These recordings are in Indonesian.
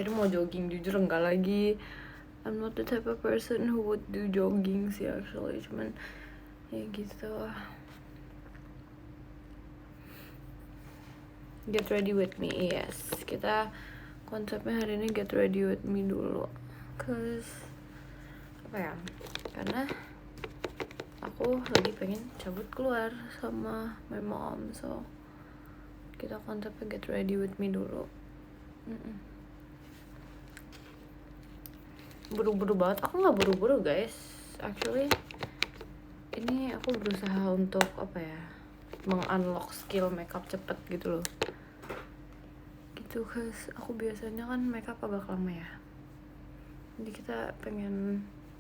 Kira mau jogging, jujur enggak lagi. I'm not the type of person who would do jogging sih actually, cuman ya gitu. Get ready with me, yes. Kita konsepnya hari ini get ready with me dulu. Cause apa ya? Karena aku lagi pengen cabut keluar sama my mom, so kita konsepnya get ready with me dulu. Buru-buru banget. Aku nggak buru-buru guys, actually ini aku berusaha untuk apa ya, meng-unlock skill makeup cepet gitu loh. Gitu, cause aku biasanya kan makeup agak lama ya, jadi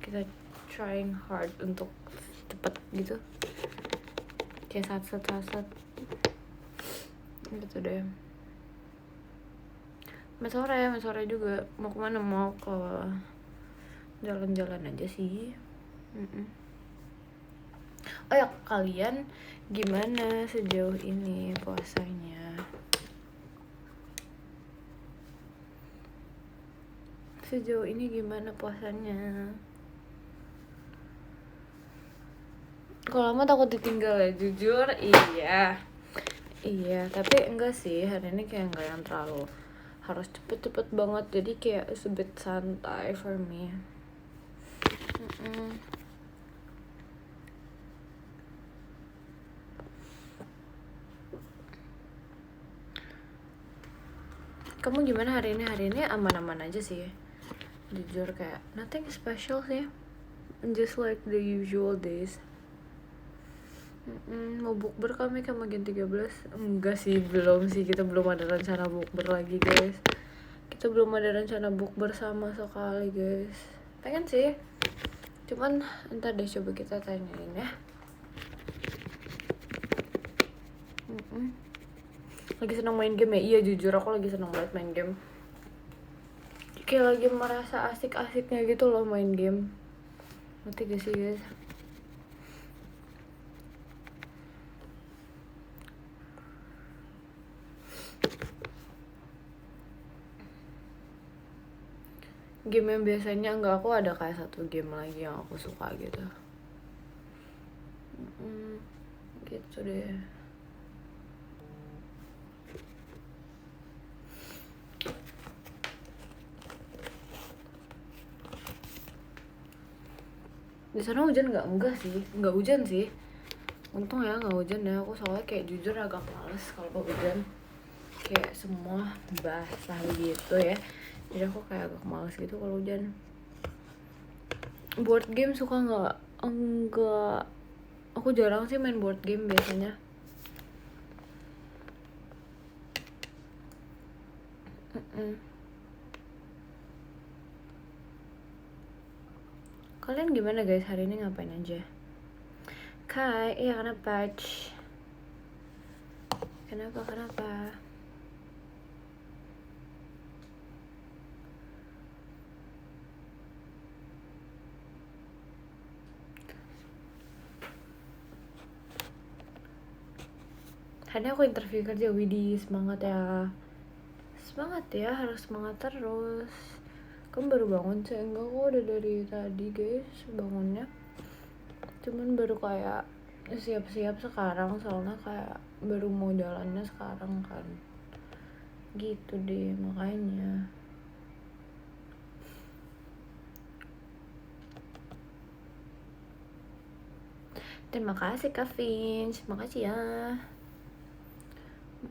kita trying hard untuk cepet gitu, kayak sat gitu deh. sore juga mau kemana, mau ke jalan-jalan aja sih. Oh ya, kalian gimana sejauh ini puasanya? Sejauh ini gimana puasanya? Kalau lama takut ditinggal ya, jujur iya, tapi enggak sih, hari ini kayak enggak yang terlalu harus cepet-cepet banget, jadi kayak sebet santai for me. Kamu gimana hari ini? Hari ini aman-aman aja sih, jujur kayak nothing special sih, just like the usual days. Mau bukber kami kan Magen 13? Enggak sih, belum sih, kita belum ada rencana bukber lagi guys. Kita belum ada rencana bukber sama sekali guys. Pengen sih, cuman entar deh, coba kita tanyain ya. Lagi senang main game ya? Iya jujur aku lagi senang banget main game. Kayak lagi merasa asik-asiknya gitu loh main game. Ngerti gak sih guys? Game yang biasanya enggak aku ada kayak satu game lagi yang aku suka gitu. Gitu deh. Di sana hujan nggak? Enggak sih, nggak hujan sih. Untung ya nggak hujan ya. Aku soalnya kayak jujur agak males kalau hujan. Kayak semua basah gitu ya. Jadi aku kayak agak males gitu kalau hujan. Board game suka nggak? Enggak. Aku jarang sih main board game biasanya. Kalian gimana guys, hari ini ngapain aja? Kai, iya kenapa? Kenapa? Hari ini aku interview kerja, Widih, semangat ya. Semangat ya, harus semangat terus. Kamu baru bangun sih? Enggak, kok udah dari tadi guys bangunnya. Cuman baru kayak siap-siap sekarang, soalnya kayak baru mau jalannya sekarang kan. Gitu deh, makanya. Terima kasih Kak Vince, makasih ya.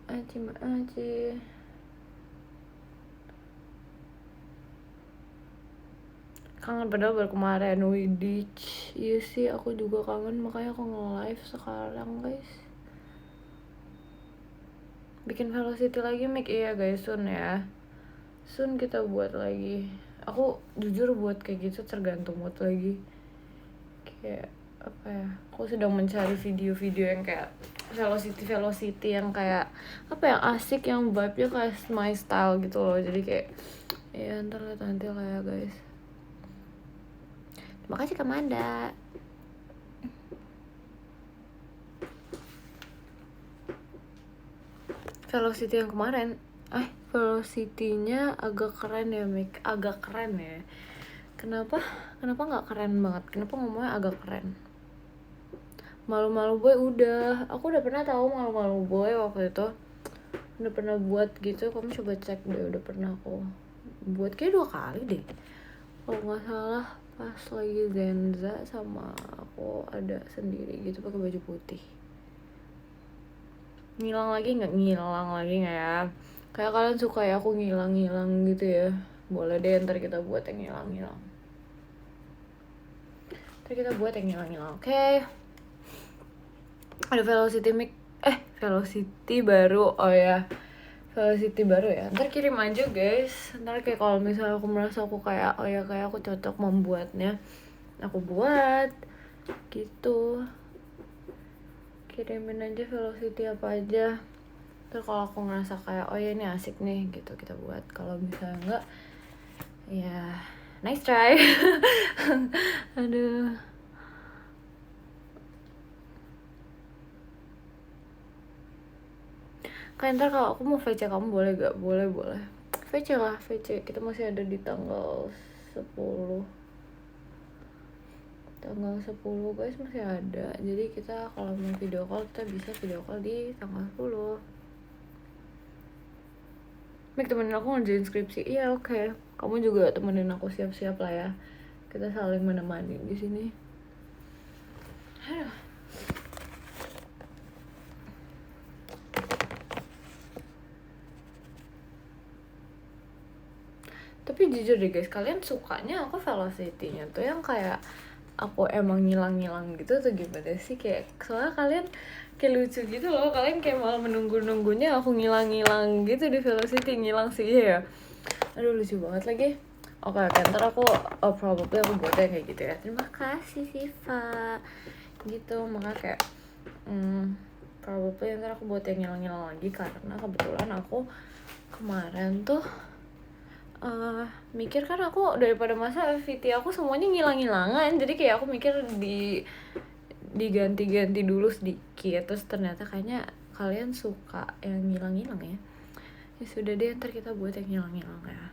Makasih. Kangen padahal baru kemarin, widih. Iya sih, aku juga kangen, makanya aku nge-live sekarang guys. Bikin Velocity lagi Mik, iya guys, soon ya. Soon kita buat lagi. Aku jujur buat kayak gitu tergantung mood lagi. Kayak apa ya, aku sedang mencari video-video yang kayak velocity yang kayak apa yang asik, yang vibe-nya kayak my style gitu loh. Jadi kayak ya ntar lihat nanti lah ya guys. Terima kasih Kamanda. Velocity yang kemarin Velocity-nya agak keren ya, agak keren ya. Kenapa nggak keren banget? Kenapa ngomongnya agak keren? Malu-malu boy aku udah pernah tahu malu-malu boy waktu itu. Udah pernah buat gitu, kamu coba cek deh, udah pernah aku buat kayak 2 kali deh. Kalau nggak salah pas lagi Zenza sama aku ada sendiri gitu pakai baju putih. Ngilang lagi nggak ya? Kayak kalian suka ya aku ngilang gitu ya? Boleh deh, ntar kita buat yang ngilang. Oke. Ada Velocity baru. Oh ya, Velocity baru ya. Ntar kirim aja guys. Ntar kayak kalau misalnya aku merasa aku kayak kayak aku cocok membuatnya, aku buat gitu. Kirimin aja Velocity apa aja. Terus kalau aku ngerasa kayak ini asik nih gitu, kita buat. Kalau misalnya enggak, ya nice try. Aduh. Kayak ntar kalau aku mau VC kamu boleh gak? Boleh. VC lah, VC. Kita masih ada di tanggal 10. Tanggal 10 guys, masih ada. Jadi kita kalau mau video call, kita bisa video call di tanggal 10. Mik, temenin aku ngerjain skripsi. Iya, oke. Kamu juga temenin aku siap-siap lah ya. Kita saling menemani di sini. Aduh. Tapi jujur deh guys, kalian sukanya aku Velocity-nya tuh yang kayak aku emang ngilang gitu atau gimana sih? Kayak soalnya kalian kayak lucu gitu loh, kalian kayak malah menunggunya aku ngilang gitu di Velocity. Ngilang sih ya. Aduh, lucu banget lagi. Oke, ntar aku probably aku buatnya kayak gitu ya. Terima kasih Siva gitu. Makanya kayak probably ntar aku buat yang ngilang lagi, karena kebetulan aku kemarin tuh mikir kan aku daripada masa VT aku semuanya ngilang-ngilangan, jadi kayak aku mikir diganti dulu sedikit. Terus ternyata kayaknya kalian suka yang ngilang-ngilang ya. Ya sudah deh, ntar kita buat yang ngilang-ngilang ya.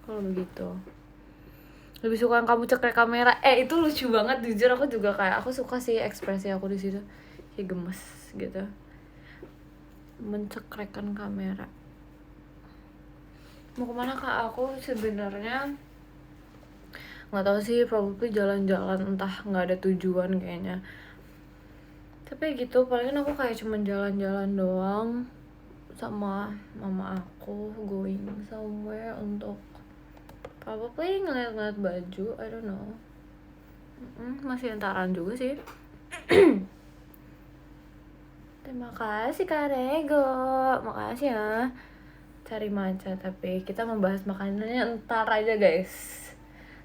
Kalau begitu. Lebih suka yang kamu cekrek kamera. Itu lucu banget, jujur aku juga kayak aku suka sih ekspresi aku di situ. Kayak gemes gitu. Mencekrekkan kamera. Mau kemana kak? Aku sebenarnya nggak tahu sih, probably jalan-jalan, entah nggak ada tujuan kayaknya. Tapi gitu, palingan aku kayak cuman jalan-jalan doang sama mama aku, going somewhere untuk probably ngeliat-ngeliat baju, I don't know. Masih entaran juga sih. Terima kasih Kak Rego, makasih ya. Cari matcha, tapi kita membahas makanannya ntar aja guys.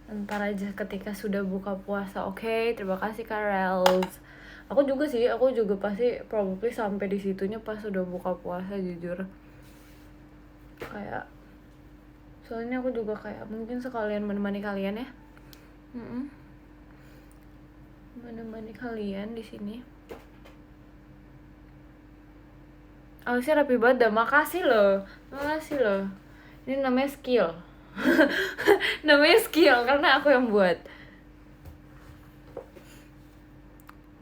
Ntar aja ketika sudah buka puasa, oke? Terima kasih Karels. Aku juga pasti probably sampai di situnya pas sudah buka puasa, jujur. Kayak soalnya aku juga kayak mungkin sekalian menemani kalian ya. Menemani kalian di sini. Alisnya rapi banget dah, makasih loh. Ini namanya skill. Namanya skill karena aku yang buat.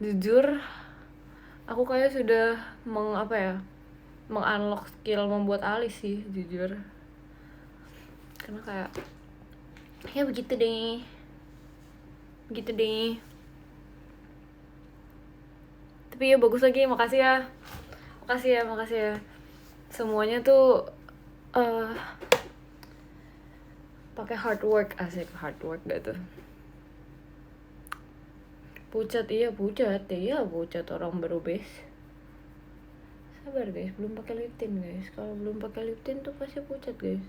Jujur, aku kayak sudah mengunlock skill membuat alis sih, jujur. Karena kayak ya begitu deh. Tapi ya bagus lagi, makasih ya. Semuanya tuh pakai hard work, asik hard work dah tuh. Pucat orang baru base. Sabar guys, belum pakai lip tint guys. Kalau belum pakai lip tint tuh pasti pucat guys.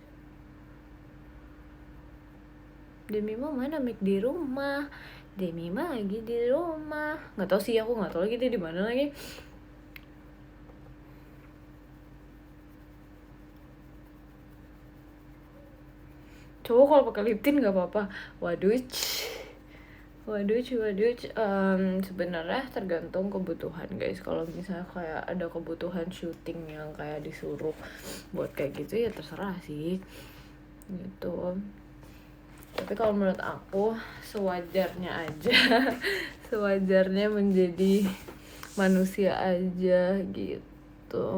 Demi mana Mik di rumah? Demi lagi di rumah. Nggak tahu sih, aku nggak tahu lagi dia di mana lagi. Coba kalau pakai lip tint nggak apa-apa. Waduh, Waduh, sebenarnya tergantung kebutuhan guys. Kalau misalnya kayak ada kebutuhan syuting yang kayak disuruh buat kayak gitu ya terserah sih gitu. Tapi kalau menurut aku sewajarnya aja sewajarnya menjadi manusia aja gitu.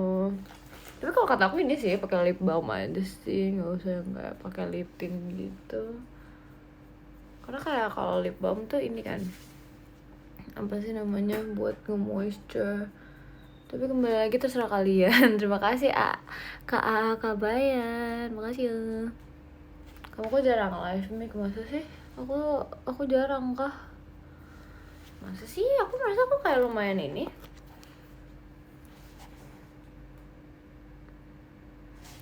Tapi kalau kata aku ini sih pakai lip balm aja sih, nggak usah yang kayak pakai lip tint gitu. Karena kayak kalau lip balm tuh ini kan apa sih namanya, buat nge-moisture. Tapi kembali lagi terserah kalian. Terima kasih Kak Bayan, makasih ya. Kamu kok jarang live mic, masa sih? Aku jarang kah? Masa sih? Aku merasa aku kayak lumayan ini.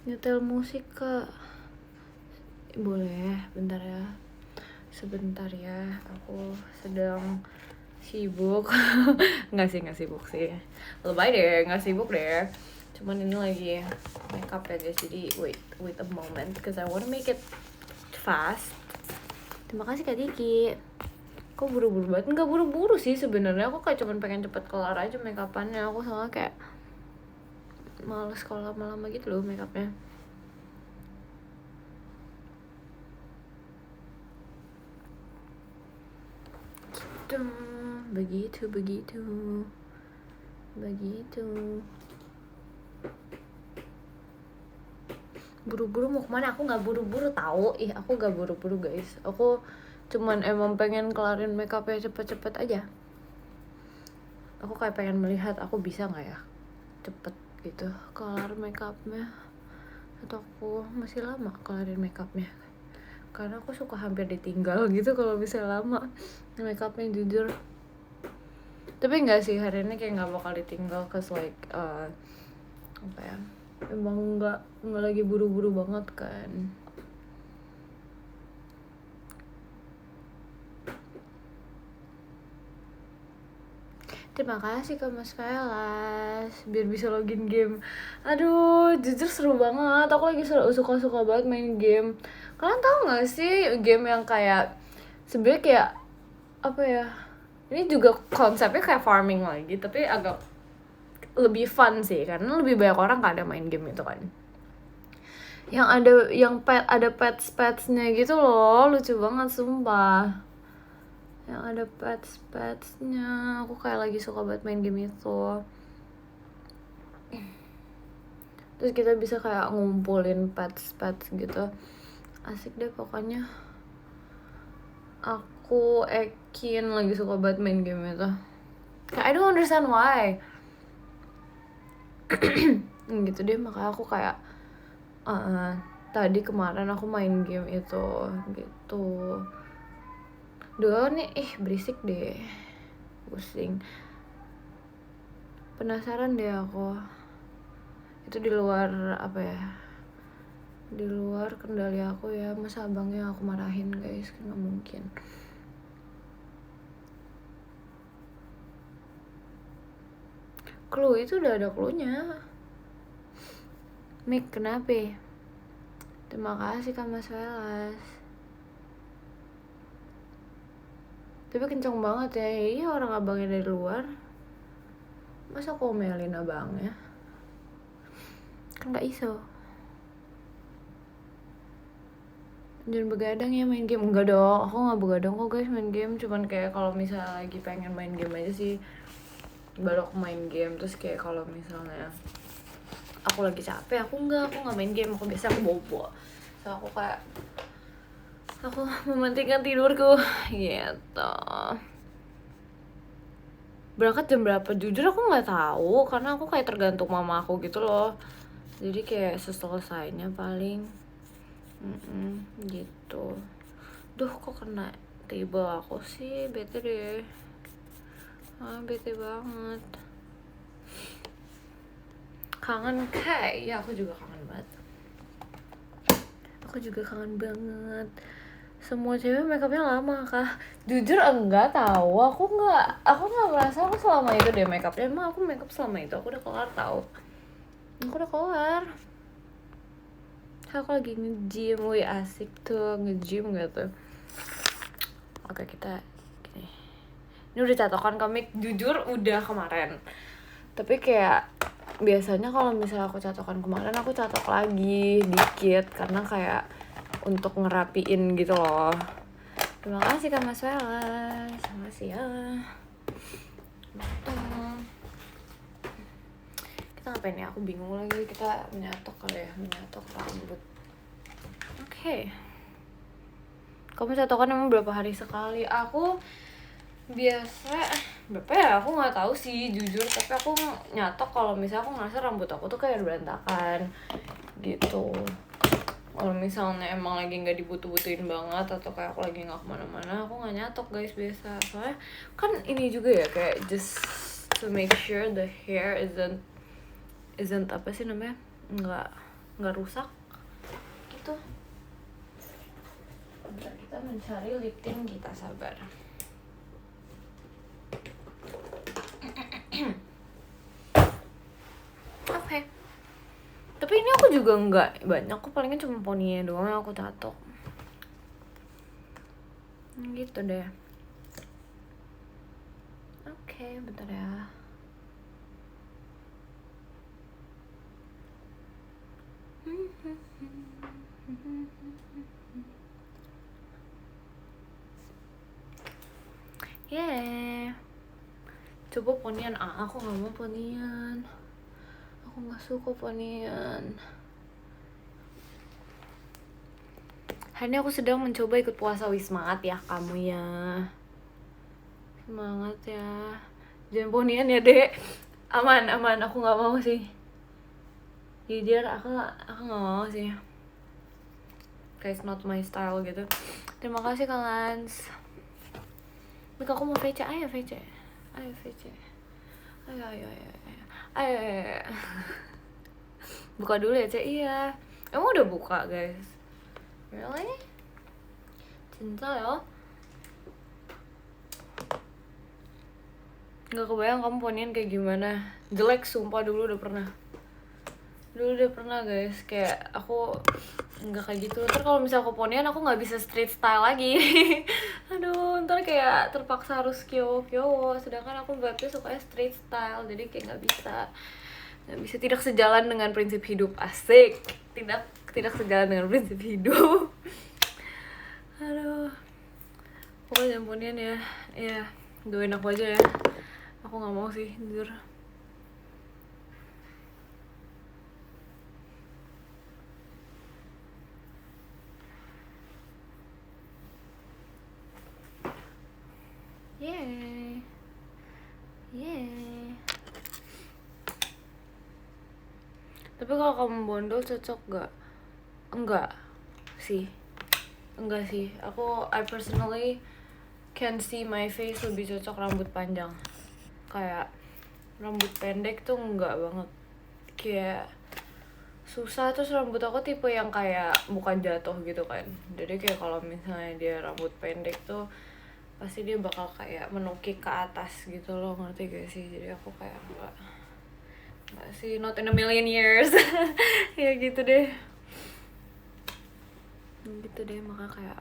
Nyetel musik Kak. Boleh, bentar ya. Sebentar ya, aku sedang sibuk. Nggak sibuk sih. Lebay deh, nggak sibuk deh. Cuman ini lagi makeup ya guys, jadi wait a moment because I wanna make it fast. Terima kasih Kak Diki. Kok buru-buru banget? Nggak buru-buru sih sebenarnya. Aku kayak cuman pengen cepet kelar aja makeupannya. Aku soalnya kayak males kalau lama-lama gitu loh makeupnya. Begitu. Buru-buru mau kemana? Aku nggak buru-buru tahu. Aku nggak buru-buru guys. Aku cuman emang pengen kelarin makeupnya cepet-cepet aja. Aku kayak pengen melihat aku bisa nggak ya cepet gitu kelar makeupnya, atau aku masih lama kelarin makeupnya. Karena aku suka hampir ditinggal gitu kalau bisa lama makeupnya jujur. Tapi enggak sih, hari ini kayak nggak bakal ditinggal cause like apa ya, emang nggak lagi buru-buru banget kan. Terima kasih Kak Mas Velas, biar bisa login game. Aduh, jujur seru banget. Aku lagi suka banget main game. Kalian tahu nggak sih game yang kayak sebenarnya kayak apa ya? Ini juga konsepnya kayak farming lagi, tapi agak lebih fun sih karena lebih banyak orang kan ada main game itu kan. Yang ada pets-petsnya gitu loh, lucu banget sumpah. Yang ada pets-petsnya, aku kayak lagi suka banget main game itu. Terus kita bisa kayak ngumpulin pets gitu, asik deh pokoknya. Aku lagi suka banget main game itu. I don't understand why. Gitu deh, makanya aku kayak tadi kemarin aku main game itu gitu. Duh nih, berisik deh, pusing. Penasaran deh aku. Itu di luar apa ya? Di luar kendali aku ya. Masa abangnya aku marahin guys, kan nggak mungkin. Clue itu udah ada cluenya. Mik, kenapa? Terima kasih Kak Mas Velas. Tapi kenceng banget ya. Iya, orang abangnya dari luar. Masa aku omelin abangnya? Kan gak iso. Jangan begadang ya main game. Enggak dong, aku gak begadang kok guys main game. Cuman kayak kalau misalnya lagi pengen main game aja sih, baru aku main game. Terus kayak kalau misalnya aku lagi capek, aku nggak main game. Aku biasa aku bobo. So aku kayak aku mementingkan tidurku gitu. Berangkat jam berapa? Jujur aku nggak tahu karena aku kayak tergantung mama aku gitu loh. Jadi kayak seselesainya paling gitu. Duh, kok kena table aku sih, bete deh. Bete banget. Kangen kayak, ya aku juga kangen banget. Semua cewek makeupnya lama kah? Jujur enggak tahu. Aku nggak merasa aku selama itu deh makeupnya. Emang aku makeup selama itu aku udah kelar tahu. Aku udah kelar. Aku lagi nge-gym, asik tuh nge-gym gitu. Oke, kita gini. Ini udah catokan komik, jujur udah kemarin. Tapi kayak biasanya kalau misalnya aku catokan kemarin, aku catok lagi dikit karena kayak untuk ngerapiin gitu loh. Terima kasih Kak Mas Welas, terima kasih ya. Kita ngapain ya? Aku bingung lagi. Kita menyatok kali ya, menyatok rambut. Oke. Kamu catokan emang berapa hari sekali? Aku biasa berapa ya? Aku nggak tahu sih jujur. Tapi aku nyatok kalau misalnya aku ngerasa rambut aku tuh kayak berantakan gitu. Kalau misalnya emang lagi nggak dibutuh-butuhin banget atau kayak aku lagi nggak kemana-mana, aku nggak nyatok guys biasa. Soalnya kan ini juga ya kayak just to make sure the hair isn't apa sih namanya, nggak rusak gitu. Bentar, kita mencari lip tint kita, sabar. Oke. Tapi ini aku juga nggak banyak, aku palingan cuma poninya doang yang aku tato. Gitu deh. Oke, bentar ya. Yeah. Coba ponian. Aku nggak mau ponian. Aku nggak suka ponian. Hari ini aku sedang mencoba ikut puasa. Wis, semangat ya kamu ya. Semangat ya. Jangan ponian ya dek. Aman. Aku nggak mau sih. Jujur aku nggak mau sih. Guys, not my style gitu. Terima kasih Kak Lans. Mika, aku mau VC. Ayo VC. Ayo VC. Ayo. Buka dulu ya Cek. Iya. Emang udah buka guys? Really? Cinta ya? Gak kebayang kamu ponian kayak gimana. Jelek sumpah, dulu udah pernah guys. Kayak aku nggak kayak gitu. Ntar kalau misalnya aku ponian aku nggak bisa street style lagi. Aduh, ntar kayak terpaksa harus kyo. Sedangkan aku vibe-nya sukanya street style, jadi kayak nggak bisa, tidak sejalan dengan prinsip hidup. Asik. Tidak sejalan dengan prinsip hidup. Aduh, pokoknya jangan ponian ya. Ya, doain aku aja ya. Aku nggak mau sih jujur. Yeay. Tapi kalau kamu bondol cocok gak? Enggak sih. I personally can see my face lebih cocok rambut panjang. Kayak rambut pendek tuh enggak banget. Kayak susah. Terus rambut aku tipe yang kayak bukan jatuh gitu kan. Jadi kayak kalau misalnya dia rambut pendek tuh pasti dia bakal kayak menukik ke atas gitu loh, ngerti gak sih? Jadi aku kayak enggak sih, not in a million years. Ya gitu deh. Maka kayak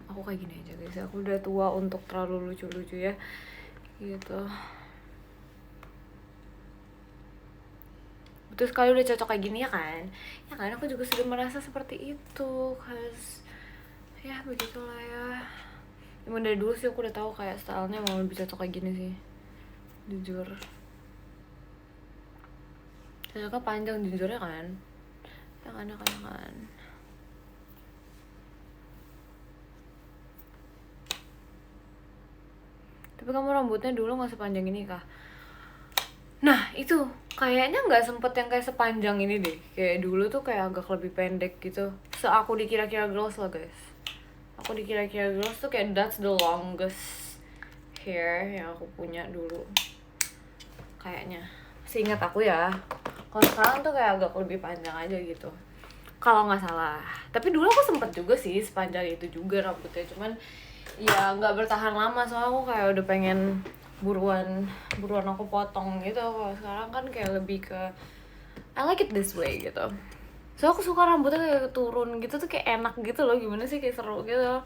aku kayak gini aja guys. Aku udah tua untuk terlalu lucu-lucu ya gitu. Betul sekali, udah cocok kayak gini ya kan? Aku juga sudah merasa seperti itu. Cause ya begitulah ya. Emang dari dulu sih aku udah tahu kayak stylenya mau lebih cocok kayak gini sih, jujur. Cocoknya panjang jujurnya kan. Ya kan. Tapi kamu rambutnya dulu nggak sepanjang ini kah? Nah itu kayaknya nggak sempet yang kayak sepanjang ini deh. Kayak dulu tuh kayak agak lebih pendek gitu. Aku di Kira-Kira Girls lah guys. Aku di Kira-Kira Girls tuh kayak that's the longest hair yang aku punya dulu. Kayaknya seingat aku ya. Kalau sekarang tuh kayak agak lebih panjang aja gitu, kalau nggak salah. Tapi dulu aku sempet juga sih sepanjang itu juga rambutnya, cuman ya nggak bertahan lama. Soalnya aku kayak udah pengen buruan aku potong gitu. Kalau sekarang kan kayak lebih ke I like it this way gitu. So aku suka rambutnya kayak turun gitu tuh, kayak enak gitu loh. Gimana sih, kayak seru gitu.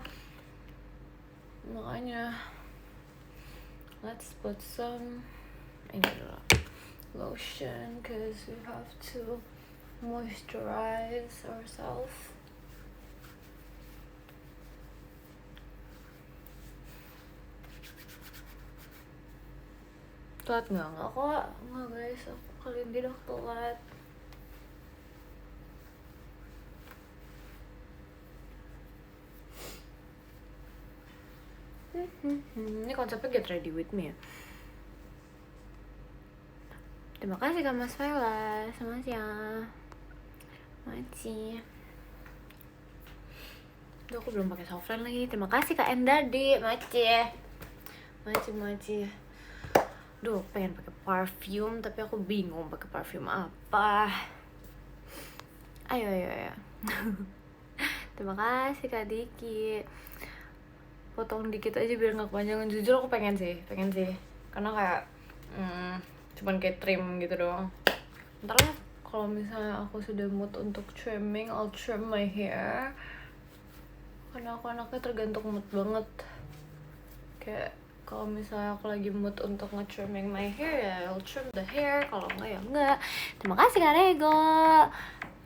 Makanya Let's put some ini dulu lotion, cause we have to moisturize ourselves. Telat nggak kok, nggak guys, aku kali ini udah telat. Ini konsepnya get ready with me ya. Terima kasih Kak Mas Vela, selamat siang. Maci. Duh, aku belum pakai softline lagi. Terima kasih Kak Endadi, Maci. Duh, pengen pakai parfum tapi aku bingung pakai parfum apa. Ayo. Terima kasih Kak Diki. Potong dikit aja biar nggak kepanjangan. Jujur aku pengen sih. Karena kayak cuman kayak trim gitu doang. Ntar lah kalau misalnya aku sudah mood untuk trimming, I'll trim my hair. Karena aku anaknya tergantung mood banget. Kayak kalau misalnya aku lagi mood untuk nge-trimming my hair ya I'll trim the hair, kalau enggak ya enggak. Terima kasih Kak Rego.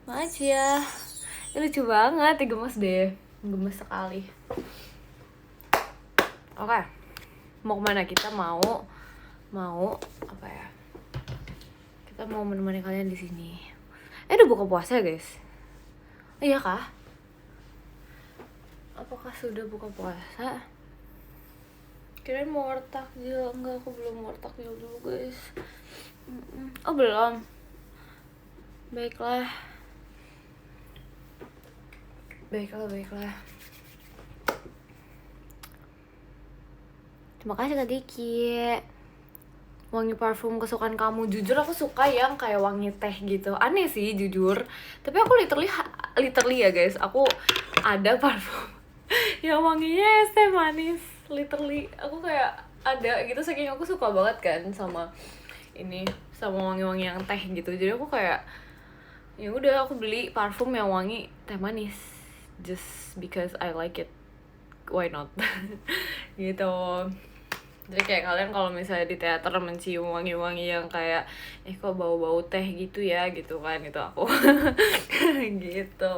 Makasih ya. Ini lucu banget, gemes deh. Gemes sekali. Oke. Mau kemana? Kita mau apa ya? Kita mau menemani kalian di sini. Udah buka puasa guys? Iya kah? Apakah sudah buka puasa? Kirain mau takjil. Enggak, aku belum mau takjil dulu guys. Oh belum. Baiklah. Terima kasih Kak Diki. Wangi parfum kesukaan kamu. Jujur aku suka yang kayak wangi teh gitu. Aneh sih jujur. Tapi aku literally ya guys, aku ada parfum yang wanginya es teh manis. Literally aku kayak ada gitu, saking aku suka banget kan sama ini, sama wangi-wangi yang teh gitu. Jadi aku kayak ya udah aku beli parfum yang wangi teh manis just because I like it. Why not? Gitu. Jadi kayak kalian kalau misalnya di teater mencium wangi-wangi yang kayak kok bau-bau teh gitu ya gitu kan, itu aku. Gitu.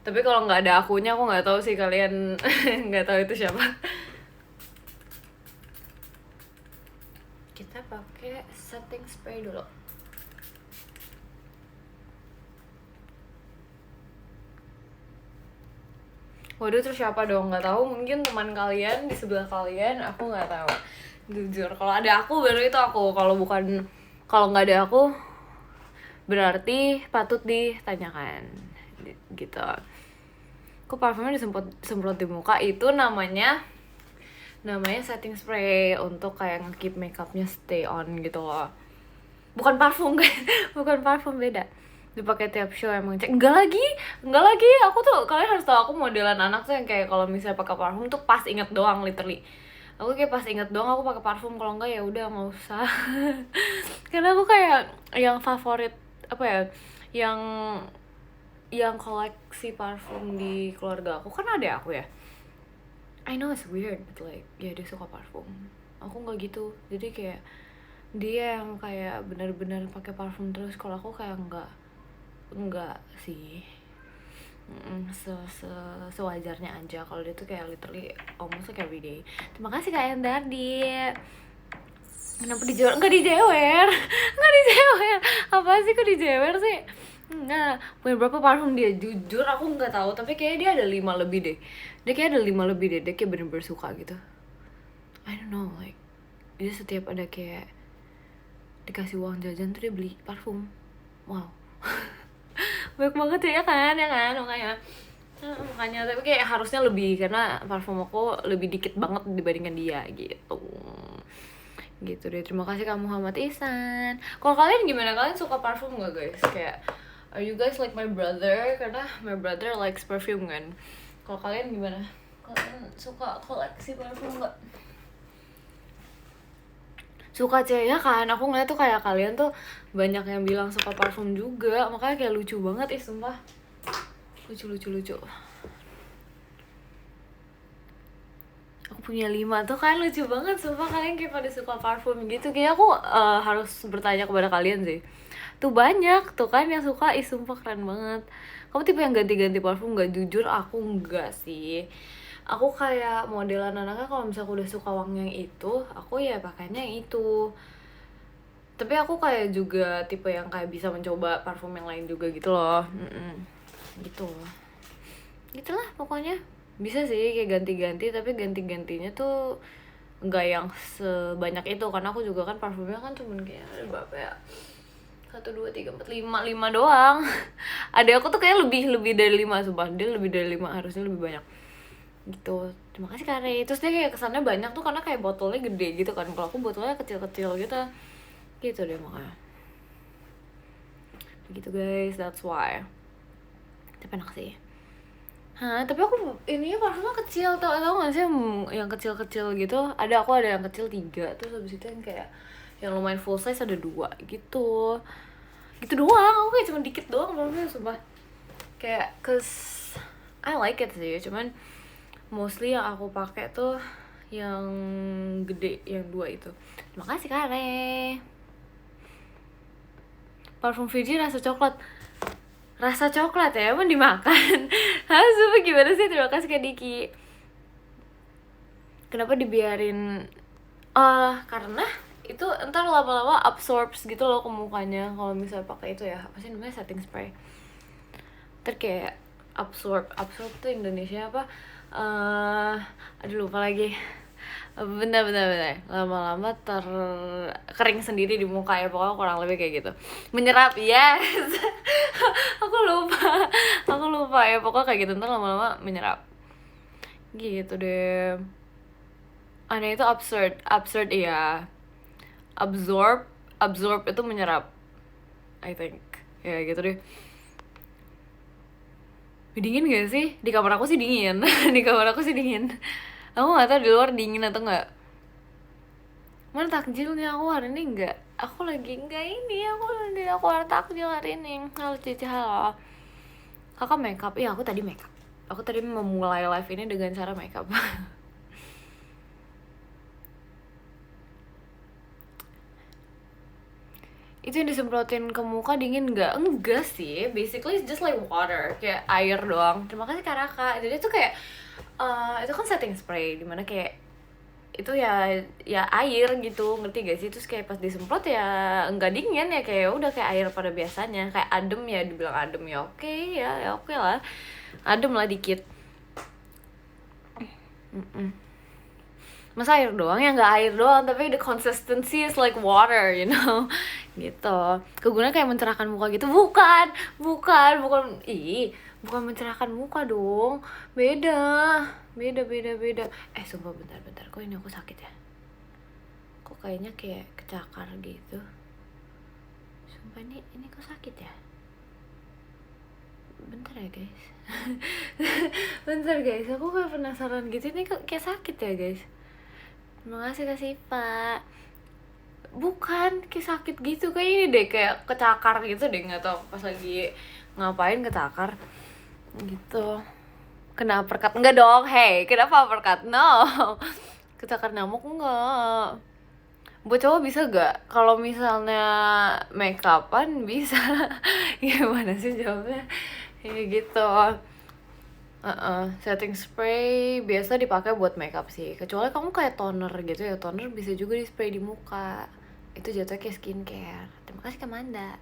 Tapi kalau nggak ada akunya aku nggak tahu sih kalian nggak tahu itu siapa. Kita pakai setting spray dulu. Waduh, terus siapa dong? Nggak tahu, mungkin teman kalian di sebelah kalian, aku nggak tahu. Jujur, kalau ada aku baru itu aku. Kalau nggak ada aku, berarti patut ditanyakan. Gitu. Kok parfumnya disemprot di muka? Itu namanya setting spray untuk kayak nge-keep makeupnya stay on gitu loh. Bukan parfum guys, bukan parfum, beda. Dipakai tiap show emang cek. Enggak lagi, aku tuh, kalian harus tahu aku modelan anak tuh yang kayak kalau misalnya pakai parfum tuh pas inget doang, literally. Aku kayak pas inget doang aku pakai parfum, kalau enggak ya udah nggak usah. Karena aku kayak yang favorit apa ya, yang koleksi parfum di keluarga aku kan ada aku ya. I know it's weird but like ya dia suka parfum, aku nggak gitu. Jadi kayak dia yang kayak benar-benar pakai parfum terus, kalau aku kayak enggak sih. Sewajarnya aja. Kalau dia tuh kayak literally almost like every day. Terima kasih Kak Endardi. Kenapa dijewer? Enggak dijewer. Apa sih kok dijewer sih? Enggak. Punya berapa parfum dia? Jujur aku nggak tahu, tapi kayaknya dia ada 5 lebih deh. Dia kayak bener-bener suka gitu. I don't know, like dia setiap ada kayak dikasih uang jajan tuh dia beli parfum. Wow. Baik banget ya kan makanya tapi kayak harusnya lebih, karena parfum aku lebih dikit banget dibandingkan dia gitu deh. Terima kasih Kak Muhammad Ihsan. Kalau kalian gimana, kalian suka parfum nggak guys? Kayak are you guys like my brother? Karena my brother likes perfume kan. Kalau kalian gimana? Kalian suka koleksi parfum nggak? Suka ya kan, aku ngeliat tuh kayak kalian tuh banyak yang bilang suka parfum juga, makanya kayak lucu banget sumpah. Lucu. Aku punya 5 tuh kan, lucu banget. Sumpah kalian kayak pada suka parfum gitu. Kayaknya aku harus bertanya kepada kalian sih. Tuh banyak tuh kan yang suka, sumpah keren banget. Kamu tipe yang ganti-ganti parfum gak? Jujur aku enggak sih. Aku kayak modelan anaknya kalau misalnya aku udah suka wangi yang itu, aku ya pakainya yang itu. Tapi aku kayak juga tipe yang kayak bisa mencoba parfum yang lain juga gitu loh. Gitu. Gitulah pokoknya. Bisa sih kayak ganti-ganti, tapi ganti-gantinya tuh nggak yang sebanyak itu, karena aku juga kan parfumnya kan cuman kayak ada berapa ya, 1, 2, 3, 4, 5 doang. Ada aku tuh kayak lebih dari 5, sumpah dia lebih dari 5, harusnya lebih banyak gitu. Terima kasih Kare. Terus dia kayak kesannya banyak tuh karena kayak botolnya gede gitu kan, kalau aku botolnya kecil-kecil gitu deh makanya gitu guys, that's why. Tapi enak sih. Tapi aku ini parfumnya kecil, tau gak sih yang kecil-kecil gitu. Aku ada yang kecil 3, terus habis itu yang kayak yang lumayan full size ada 2 gitu. Gitu doang, aku kayak cuma dikit doang parfumnya sumpah. Kayak cause I like it sih, cuman mostly yang aku pakai tuh yang gede, yang 2 itu. Terima kasih Kare. Parfum Fiji rasa coklat. Rasa coklat ya, emang dimakan? Sumpah gimana sih? Terima kasih Kak Diki. Kenapa dibiarin? Karena itu ntar lama-lama absorbs gitu loh ke mukanya kalau misalnya pakai itu ya, apa sih namanya, setting spray. Ntar kayak absorb tuh Indonesia apa? Aduh lupa lagi. Bentar, lama-lama kering sendiri di muka ya, pokoknya kurang lebih kayak gitu. Menyerap, yes. aku lupa ya, pokoknya kayak gitu, ntar lama-lama menyerap gitu deh. Aneh itu absurd iya. Absorb itu menyerap, I think ya gitu deh. Dingin gak sih? Di kamar aku sih dingin. Aku nggak tahu di luar dingin atau nggak. Mana takjilnya? Aku hari ini nggak. Aku lagi nggak ini. Aku ada takjil hari ini. Halo Cici, halo. Kakak makeup? Iya aku tadi makeup. Aku tadi memulai live ini dengan cara makeup. Itu yang disemprotin ke muka dingin nggak? Enggak sih, basically it's just like water, kayak air doang. Terima kasih Karaka. Jadi itu kayak itu kan setting spray dimana kayak itu ya air gitu, ngerti gak sih? Terus kayak pas disemprot ya enggak dingin ya, kayak udah kayak air pada biasanya, kayak adem ya, dibilang adem ya oke ya oke lah, adem lah dikit. Masa air doang? Ya nggak air doang, tapi the consistency is like water, you know. Gitu. Kegunaan kayak mencerahkan muka gitu. Bukan. Bukan mencerahkan muka dong. Beda. Sumpah bentar. Kok ini aku sakit ya? Kok kayaknya kayak kecakar gitu. Sumpah ini kok sakit ya? Bentar ya guys. Bentar guys, aku kayak penasaran gitu. Ini kok kayak sakit ya guys? Terima kasih Kak Sipa. Bukan kayak sakit gitu, kayak ini deh, kayak kecakar gitu deh, nggak tau pas lagi ngapain kecakar gitu. Kena uppercut? Enggak dong, hey, kenapa uppercut? No. Kecakar nyamuk enggak. Buat cowok bisa gak? Kalau misalnya make upan bisa. Gimana sih jawabnya? Ya gitu. Setting spray biasa dipakai buat makeup sih, kecuali kamu kayak toner gitu ya. Toner bisa juga di spray di muka, itu jatuhnya kayak skincare. Terima kasih Kamanda.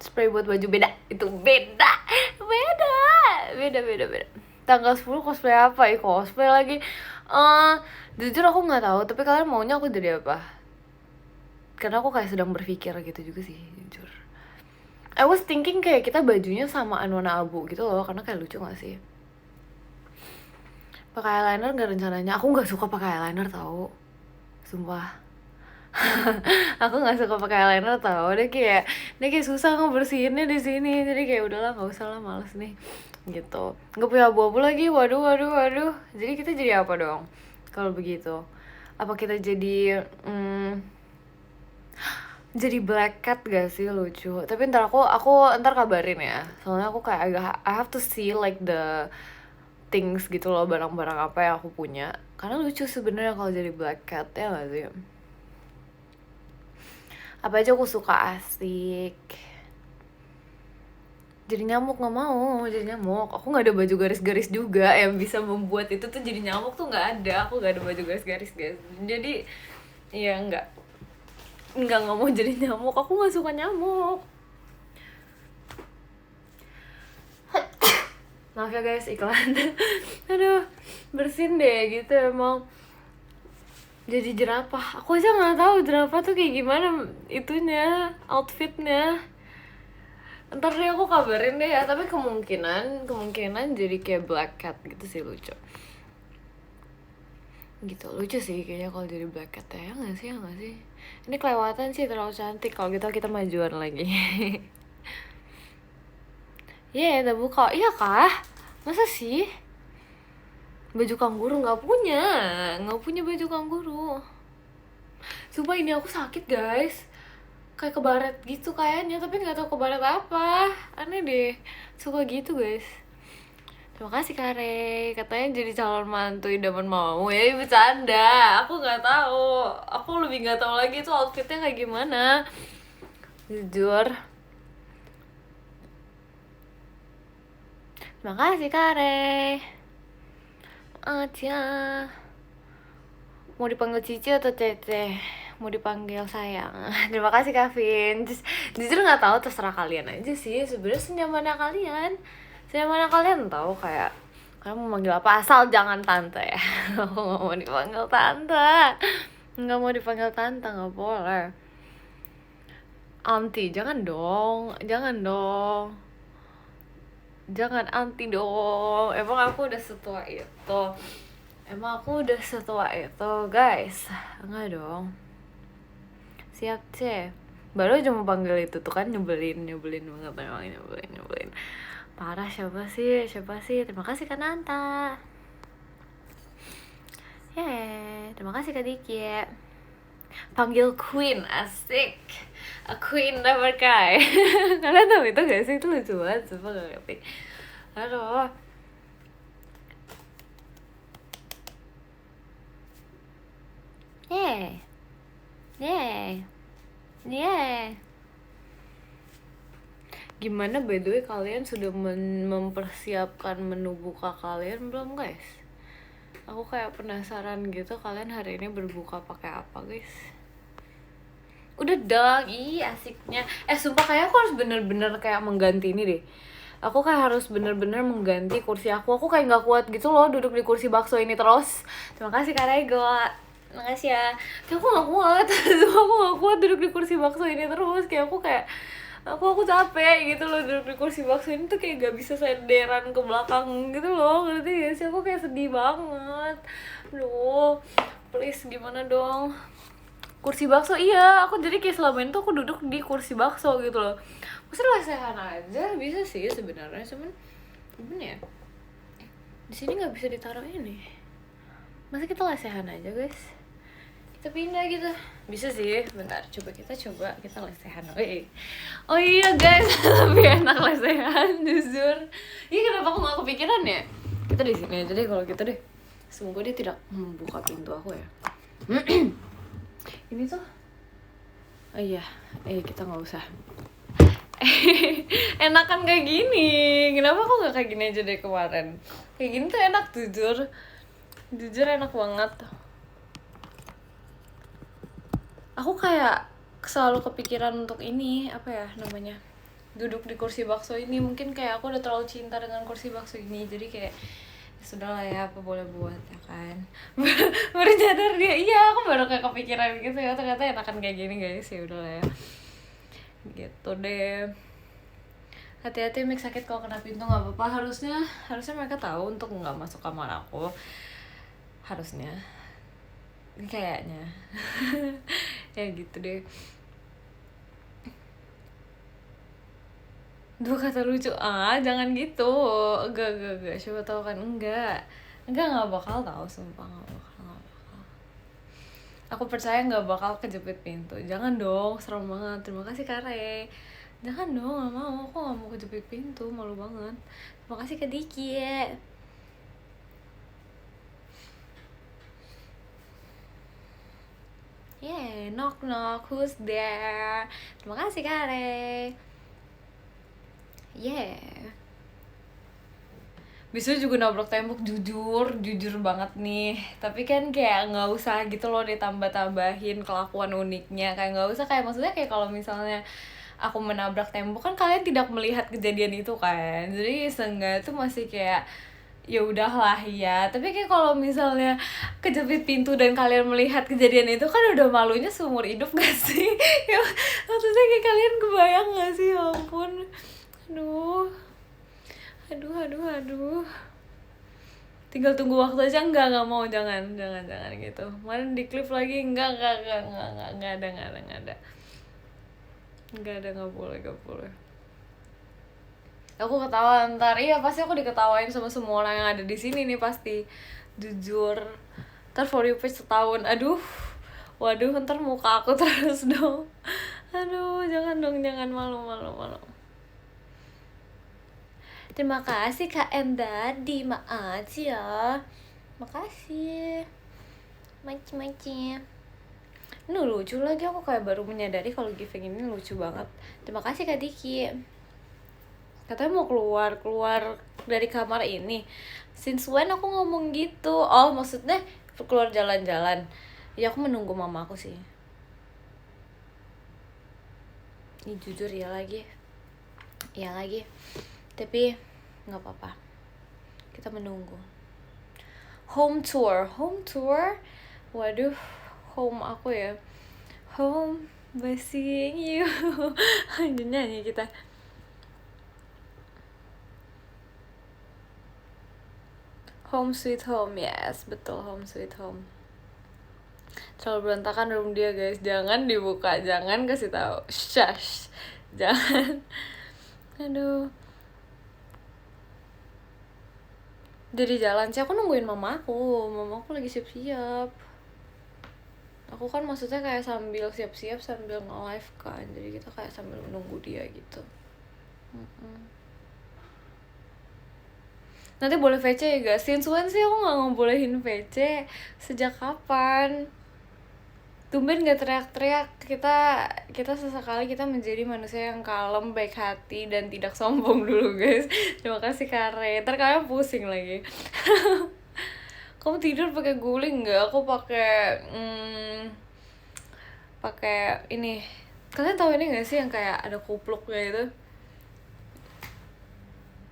Spray buat baju beda, itu beda. Tanggal 10 cosplay apa ya? Cosplay lagi jujur aku nggak tahu, tapi kalian maunya aku jadi apa? Karena aku kayak sedang berpikir gitu juga sih, jujur. I was thinking kayak kita bajunya samaan warna abu gitu loh, karena kayak lucu gak sih? Pakai eyeliner gak rencananya? Aku gak suka pakai eyeliner tau, sumpah. Aku gak suka pakai eyeliner tau. Dia kayak susah ngebersihinnya di sini, jadi kayak udahlah nggak usah lah, males nih gitu. Nggak punya abu-abu lagi, waduh. Jadi kita jadi apa dong kalau begitu? Apa kita jadi jadi black cat gak sih? Lucu. Tapi ntar aku ntar kabarin ya, soalnya aku kayak agak I have to see like the things gitu loh, barang-barang apa yang aku punya. Karena lucu sebenarnya kalau jadi black cat, ya nggak sih? Apa aja aku suka, asik. Jadi nyamuk nggak mau, jadi nyamuk. Aku nggak ada baju garis-garis juga yang bisa membuat itu tuh jadi nyamuk tuh nggak ada. Aku nggak ada baju garis-garis guys. Jadi ya nggak mau jadi nyamuk. Aku nggak suka nyamuk. Maaf ya guys, iklan. Aduh, bersin deh gitu emang. Jadi jerapah. Aku aja nggak tahu jerapah tuh kayak gimana itunya, outfitnya. Ntar deh aku kabarin deh ya, tapi kemungkinan jadi kayak black cat gitu sih, lucu. Gitu, lucu sih kayaknya kalau jadi black cat ya nggak sih, ya nggak sih? Ini kelewatan sih, terlalu cantik. Kalau gitu kita majuan lagi. Iya, udah buka. Iya kah? Masa sih? Baju kangguru nggak punya baju kangguru. Sumpah ini aku sakit guys, kayak kebaret gitu kayaknya, tapi nggak tahu kebaret apa, aneh deh, suka gitu guys. Terima kasih Kare, katanya jadi calon mantu idaman mau ya, bercanda. Aku nggak tahu, aku lebih nggak tahu lagi tuh outfitnya kayak gimana, jujur. Terima kasih Kare. Aja. Mau dipanggil Cici atau Cece? Mau dipanggil sayang. Terima kasih Kavin. Jujur nggak tahu, terserah kalian aja sih. Sebenarnya senyamannya kalian tahu, kayak kalian mau manggil apa, asal jangan tante ya. Aku nggak mau dipanggil tante. Nggak boleh. Auntie, jangan dong. Jangan anti dong. Emang aku udah setua itu, guys? Enggak dong. Siap C. Baru cuma panggil itu tuh kan, nyebelin banget, memang nyebelin. Parah. Siapa sih? Terima kasih Kak Nanta. Terima kasih Kak Diki ya. Panggil Queen, asik. A Queen never cry. Kalian tahu itu gak sih? Itu lucu banget, sumpah gak ngerti. Aduh. Gimana by the way, kalian sudah mempersiapkan menu buka kalian belum guys? Aku kayak penasaran gitu, kalian hari ini berbuka pakai apa guys? Udah dong, asiknya. Sumpah kayak aku harus bener-bener kayak mengganti ini deh. Aku kayak harus bener-bener mengganti kursi aku. Aku kayak nggak kuat gitu loh duduk di kursi bakso ini terus. Terima kasih Kak Rego. Makasih ya. Kayak aku nggak kuat. Aku nggak kuat duduk di kursi bakso ini terus. Kayak aku capek gitu loh duduk di kursi bakso ini tuh, kayak gak bisa senderan ke belakang gitu loh, ngerti gak sih? Aku kayak sedih banget. Aduh, please gimana dong? Kursi bakso, iya, aku jadi kayak selama ini tuh aku duduk di kursi bakso gitu loh. Maksudnya lesehan aja bisa sih sebenarnya, cuman gimana ya? Di sini nggak bisa ditaruh ini. Masa kita lesehan aja guys? Kita pindah gitu. Bisa sih, bentar, kita lesehan. Oh iya guys, lebih enak lesehan jujur. Iya, kenapa aku nggak kepikiran ya? Kita di sini aja deh kalau gitu deh. Semoga dia tidak membuka pintu aku ya. Ini tuh, oh iya, kita nggak usah. Enakan kayak gini. Kenapa aku nggak kayak gini aja deh kemarin? Kayak gini tuh enak jujur enak banget. Aku kayak selalu kepikiran untuk ini, apa ya namanya, duduk di kursi bakso ini. Mungkin kayak aku udah terlalu cinta dengan kursi bakso ini, jadi kayak sudahlah ya, apa boleh buat ya kan. Baru sadar dia, iya aku baru kayak kepikiran gitu ya, ternyata enakan kayak gini guys. Ya udahlah ya, gitu deh. Hati-hati Mik, sakit kalau kena pintu. Nggak apa-apa, harusnya mereka tahu untuk nggak masuk kamar aku, harusnya kayaknya. Ya gitu deh. Dua kata lucu, jangan gitu. Enggak, siapa tahu kan. Enggak bakal tahu, sumpah nggak bakal. Aku percaya nggak bakal kejepit pintu. Jangan dong, serem banget. Terima kasih Kare. Jangan dong, nggak mau. Aku nggak mau kejepit pintu, malu banget. Terima kasih Kak Diki ya. Yeah, knock knock, who's there? Terima kasih Kare. Yeah. Bisa juga nabrak tembok, jujur banget nih. Tapi kan kayak nggak usah gitu loh ditambah-tambahin kelakuan uniknya. Kayak nggak usah, kayak maksudnya kayak kalau misalnya aku menabrak tembok kan kalian tidak melihat kejadian itu kan. Jadi seenggaknya tuh masih kayak ya udahlah ya. Tapi kayak kalau misalnya kejepit pintu dan kalian melihat kejadian itu kan udah malunya seumur hidup gak sih? Ya maksudnya kayak kalian kebayang gak sih? Ya ampun. Aduh. Tinggal tunggu waktu aja. Enggak mau, jangan gitu. Mana di clip lagi, enggak ada. Enggak boleh. Aku ketawa ntar, iya pasti aku diketawain sama semua orang yang ada di sini nih pasti. Jujur. Ntar for you page setahun, waduh ntar muka aku terus dong. Aduh, jangan dong, jangan, malu. Terima kasih Kak Endadi, makasih ya. Makasih. Maci. Ini lucu lagi, aku kayak baru menyadari kalau giving ini lucu banget. Terima kasih Kak Diki. Katanya mau keluar dari kamar ini. Since when aku ngomong gitu? Oh, maksudnya keluar jalan-jalan. Ya aku menunggu mama aku sih. Ini jujur ya lagi. Tapi nggak apa-apa, kita menunggu. Home tour, waduh, home aku ya, home by seeing you. Nyanyi kita. Home sweet home, yes, betul, home sweet home. Terlalu berantakan room dia guys, jangan dibuka, jangan kasih tahu, shush, jangan. Aduh. Jadi jalan sih, aku nungguin mama aku lagi siap-siap. Aku kan maksudnya kayak sambil siap-siap sambil nge-live kan, jadi kita kayak sambil menunggu dia gitu. Nanti boleh VC ya guys? Since when sih aku gak ngebolehin VC? Sejak kapan? Tumben gak teriak-teriak. Kita sesekali kita menjadi manusia yang kalem, baik hati, dan tidak sombong dulu guys. Terima kasih Kare. Ntar kalian pusing lagi. Kamu tidur pakai guling nggak? Aku pakai ini. Kalian tahu ini nggak sih yang kayak ada kupluknya gitu?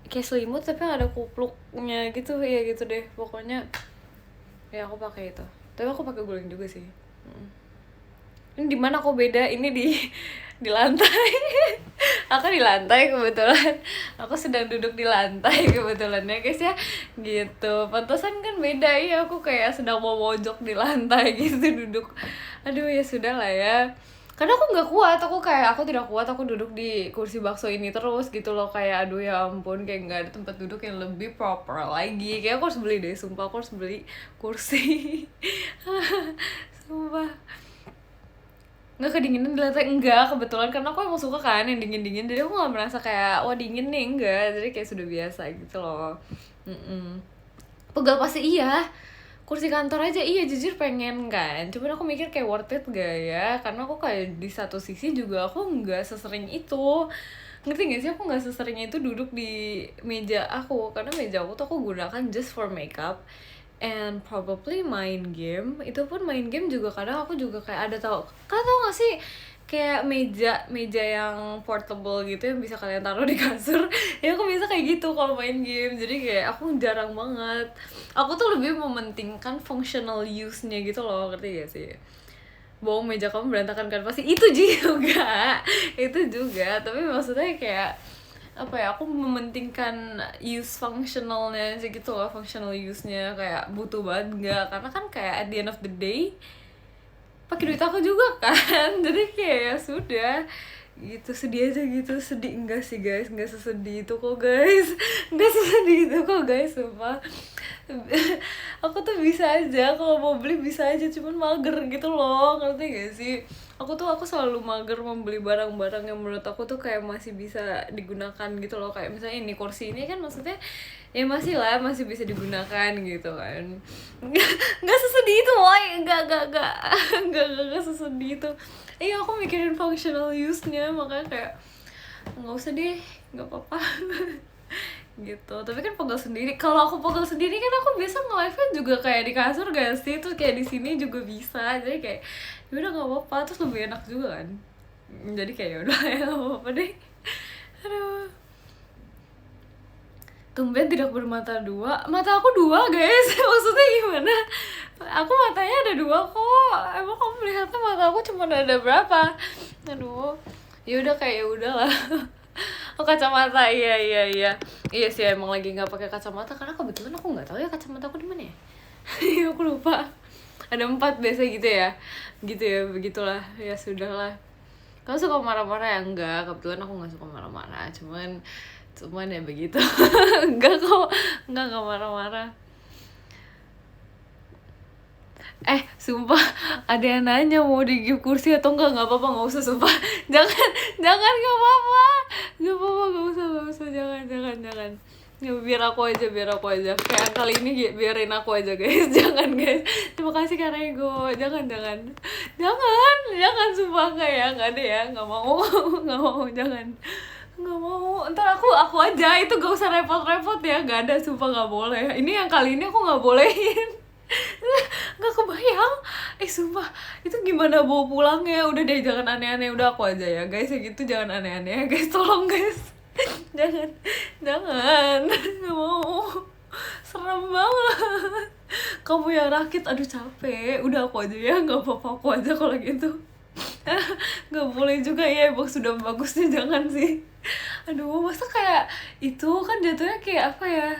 Kayak selimut tapi ada kupluknya gitu, ya gitu deh. Pokoknya ya aku pakai itu. Tapi aku pakai guling juga sih. Ini di mana kok beda? Ini di lantai. Aku di lantai kebetulan. Aku sedang duduk di lantai kebetulan ya guys ya. Gitu. Pantesan kan beda ya, aku kayak sedang mau mojok di lantai gitu duduk. Aduh ya sudah lah ya. Karena aku nggak kuat, aku tidak kuat, aku duduk di kursi bakso ini terus gitu loh, kayak aduh ya ampun, kayak nggak ada tempat duduk yang lebih proper lagi. Kayak aku harus beli deh, sumpah aku harus beli kursi. Sumpah. Nggak kedinginan di lantai, enggak, kebetulan karena aku emang suka kan yang dingin-dingin, jadi aku nggak merasa kayak wah dingin nih, enggak, jadi kayak sudah biasa gitu loh. Pegal pasti iya, kursi kantor aja iya, jujur pengen kan, cuman aku mikir kayak worth it gak ya, karena aku kayak di satu sisi juga aku nggak sesering itu, ngerti gak sih, aku nggak sesering itu duduk di meja aku, karena meja aku tuh aku gunakan just for makeup and probably main game. Itu pun main game juga kadang aku juga kayak ada tau gak sih kayak meja yang portable gitu yang bisa kalian taruh di kasur. Ya aku bisa kayak gitu kalau main game, jadi kayak aku jarang banget, aku tuh lebih mementingkan functional use-nya gitu loh, ngerti gak sih? Bohong, meja kamu berantakan kan, pasti itu juga tapi maksudnya kayak apa ya, aku mementingkan use functionalnya aja gitu loh, functional use-nya kayak butuh banget enggak, karena kan kayak at the end of the day pakai duit aku juga kan. Jadi kayak ya sudah gitu, sedih aja gitu. Sedih enggak sih guys, enggak sesedih itu kok guys, sumpah. Aku tuh bisa aja kalau mau beli, bisa aja, cuman mager gitu loh, ngerti gak sih? aku selalu mager membeli barang-barang yang menurut aku tuh kayak masih bisa digunakan gitu loh. Kayak misalnya ini kursi ini kan maksudnya ya masih bisa digunakan gitu kan. Nggak sesedih itu woy, nggak sesedih itu. Iya, aku mikirin functional use-nya, makanya kayak nggak usah deh, nggak apa-apa. Gitu. Tapi kan pegel sendiri, kalau aku pegel sendiri kan aku biasa nge-live juga kayak di kasur gak sih, terus kayak di sini juga bisa, jadi kayak ya udah nggak apa-apa, terus lebih enak juga kan. Jadi kayak ya udah ya nggak apa-apa deh. Aduh, tumben tidak bermata dua. Mata aku dua guys. Maksudnya gimana? Aku matanya ada dua kok. Emang kamu melihatnya mata aku cuma ada berapa? Aduh, ya udah kayak ya udahlah. Oh, kacamata, iya sih, emang lagi nggak pakai kacamata karena kebetulan aku nggak tahu ya kacamata aku di mana ya. Aku lupa, ada 4 biasa gitu ya, begitulah, ya sudahlah. Kamu suka marah-marah ya? Enggak, kebetulan aku nggak suka marah-marah, cuman ya begitu. enggak marah-marah. Sumpah, ada yang nanya mau di give kursi atau enggak apa-apa, nggak usah, sumpah. jangan nggak apa-apa, nggak usah, jangan. Ya, biar aku aja, kayak kali ini biarin aku aja guys. Jangan guys, terima kasih karena ego. Jangan, sumpah, kayak nggak ada ya, nggak mau, jangan, nggak mau. Ntar aku aja, itu gak usah repot-repot ya, nggak ada, sumpah nggak boleh. Ini yang kali ini aku nggak bolehin. Nggak kebayang, sumpah itu gimana bawa pulangnya. Udah deh, jangan aneh-aneh, udah aku aja ya guys, ya gitu, jangan aneh-aneh ya guys, tolong guys. jangan, nggak mau, serem banget. Kamu yang rakit, aduh capek, udah aku aja ya, nggak apa-apa, aku aja kalau gitu. Nggak boleh juga ya, emang sudah bagusnya jangan sih. Aduh, masa kayak itu kan jatuhnya kayak apa ya,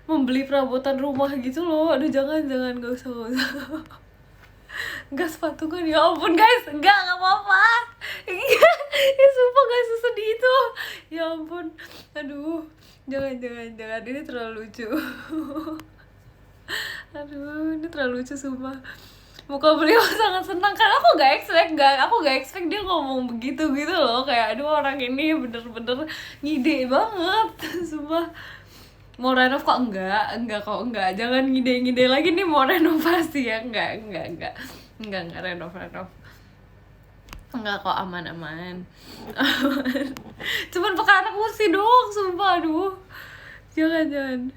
membeli perabotan rumah gitu loh. Aduh, jangan, gak usah. Enggak, sepatu kan, ya ampun guys, enggak apa-apa. Ya sumpah gak sesedih itu, ya ampun. Aduh, jangan, ini terlalu lucu. Aduh, ini terlalu lucu sumpah. Muka beliau sangat senang karena aku gak expect dia ngomong begitu gitu loh. Kayak aduh, orang ini bener-bener ngide banget. Sumpah. Mau renov kok? Enggak, jangan ngide lagi nih, mau renovasi ya. Enggak renov, enggak kok, aman. Cuman perkara kursi doang, sumpah. Aduh, jangan,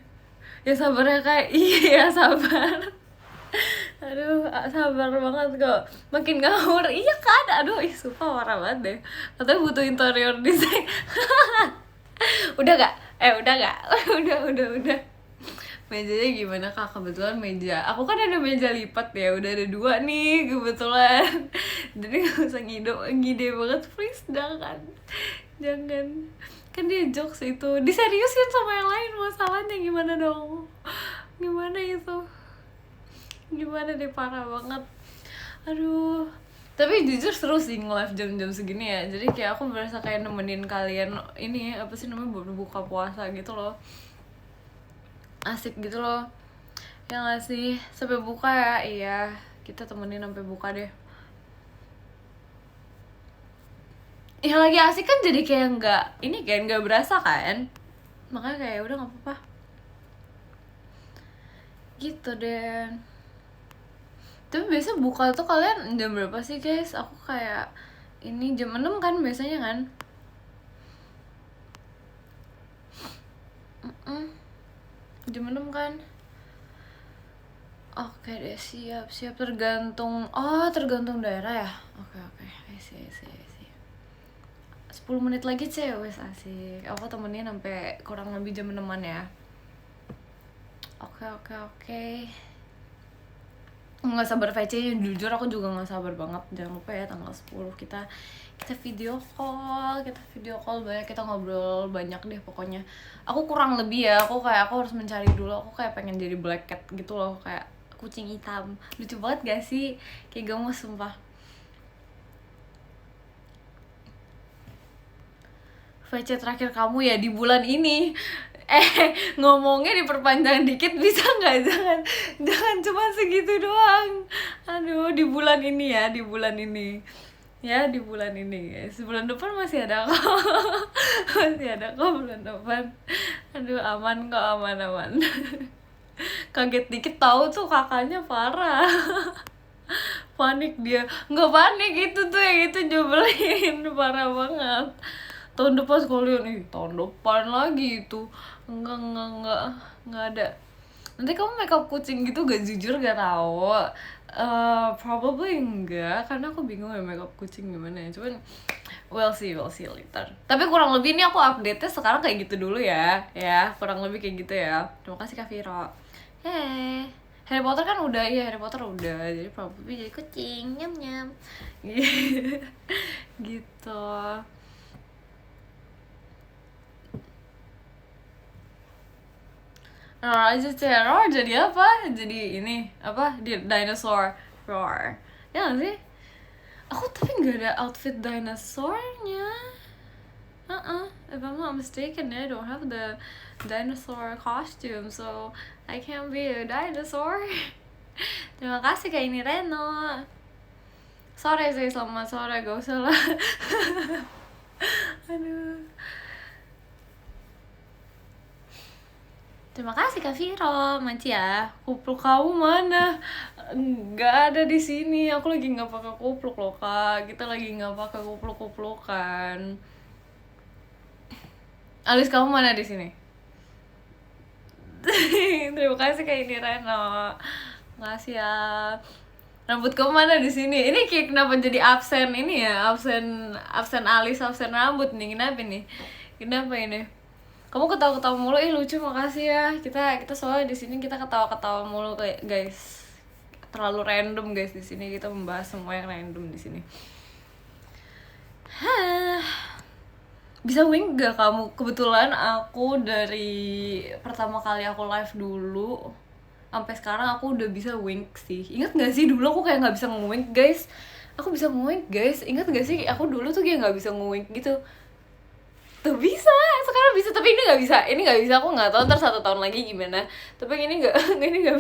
ya sabar ya kak. Iya, sabar. Aduh, sabar banget kok, makin ngawur. Iya kan, aduh, sumpah parah banget deh. Katanya butuh interior design. Udah gak? Udah. Mejanya gimana kak? Kebetulan meja aku kan ada meja lipat ya, udah ada 2 nih kebetulan. Jadi gak usah ngide banget, please, jangan. Kan dia jokes itu, diseriusin sama yang lain, masalahnya gimana dong? Gimana itu? Gimana deh, parah banget. Aduh, tapi jujur seru sih nge-live jam-jam segini ya. Jadi kayak aku merasa kayak nemenin kalian ini, apa sih namanya, buka puasa gitu loh. Asik gitu loh, ya nggak sih? Sampai buka ya. Iya, kita temenin sampai buka deh. Ya lagi asik kan, jadi kayak nggak berasa kan. Makanya kayak udah nggak apa-apa gitu deh. Tapi biasa buka tuh kalian jam berapa sih guys? Aku kayak ini jam 6 kan biasanya kan. Jam 6 kan. Oke deh, siap. Tergantung daerah ya. Oke. I see. 10 menit lagi wes, asik. Aku temenin sampai kurang lebih jam 6-an ya. Oke. Nggak sabar VC, jujur aku juga nggak sabar banget. Jangan lupa ya, tanggal 10 kita video call banyak, kita ngobrol banyak deh pokoknya. Aku kurang lebih ya, aku harus mencari dulu. Aku kayak pengen jadi black cat gitu loh, kayak kucing hitam. Lucu banget gak sih? Kayak gemes sumpah. VC terakhir kamu ya di bulan ini. Ngomongnya diperpanjang dikit bisa nggak? Jangan cuma segitu doang. Aduh, di bulan ini ya di bulan ini guys. Bulan depan masih ada kok. Masih ada kok bulan depan. Aduh aman kok, aman. Kaget dikit tahu tuh kakaknya parah. Panik dia. Nggak panik, itu tuh yang itu nyebelin. Parah banget. Tahun depan sekalian nih, tahun depan lagi itu. Enggak ada. Nanti kamu makeup kucing gitu gak? Jujur gak tahu. Probably enggak, karena aku bingung ya makeup kucing gimana ya. Cuman we'll see later. Tapi kurang lebih ini aku update-nya sekarang kayak gitu dulu ya. Ya, kurang lebih kayak gitu ya. Terima kasih Kak Viro. Hey. Harry Potter kan udah, iya Harry Potter udah. Jadi probably jadi kucing, nyam. Gitu. Raja Terror jadi apa? Jadi ini apa? Dinosaur Roar. Ya gak sih? Aku tapi nggak ada outfit dinosaurnya. If I'm not mistaken, I don't have the dinosaur costume, so I can't be a dinosaur. Terima kasih Kak ini Reno. Sore sih, selamat sore, gak usah lah. Aduh. Terima kasih Kak Viro, Manci ya. Kupluk kamu mana? Nggak ada di sini. Aku lagi nggak pakai kupluk loh Kak. Kita lagi nggak pakai kupluk-kuplukan. Alis kamu mana di sini? Terima kasih Kak ini Reno. Makasih ya. Rambut kamu mana di sini? Ini kayak kenapa jadi absen ini ya? Absen alis, absen rambut nih. Kenapa nih? Kenapa ini? Kamu ketawa-ketawa mulu, lucu, makasih ya. Kita soalnya di sini kita ketawa-ketawa mulu kayak guys. Terlalu random guys di sini, kita membahas semua yang random di sini. Bisa wink gak kamu? Kebetulan aku dari pertama kali aku live dulu sampai sekarang aku udah bisa wink sih. Ingat gak sih dulu aku kayak nggak bisa nge-wink guys? Aku bisa nge-wink guys. Ingat gak sih aku dulu tuh kayak nggak bisa nge-wink gitu. Tuh bisa, sekarang bisa, tapi ini nggak bisa, aku nggak tahu ntar 1 tahun lagi gimana, tapi ini nggak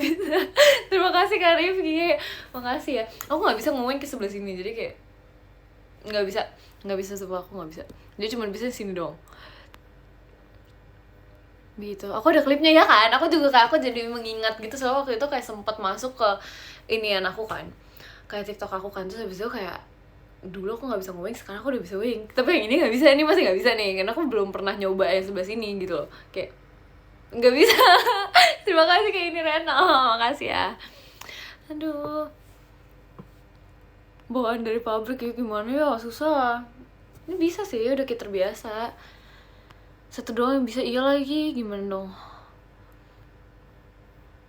bisa. Terima kasih Kak Rifki, makasih ya. Aku nggak bisa ngomongin ke sebelah sini, jadi kayak nggak bisa sebab aku nggak bisa, dia cuma bisa sini dong gitu. Aku ada klipnya ya kan, aku juga kayak aku jadi mengingat gitu, soalnya waktu itu kayak sempat masuk ke inian aku kan, kayak TikTok aku kan, terus habis itu kayak dulu aku nggak bisa ngomong, sekarang aku udah bisa wink, tapi yang ini nggak bisa, ini masih nggak bisa nih, karena aku belum pernah nyoba yang sebelah sini gitu loh, kayak nggak bisa. Terima kasih kayak ini Reno, makasih ya. Aduh, bawaan dari pabrik ya gimana ya, susah. Ini bisa sih, udah kayak terbiasa. Satu doang yang bisa, iya lagi, gimana dong?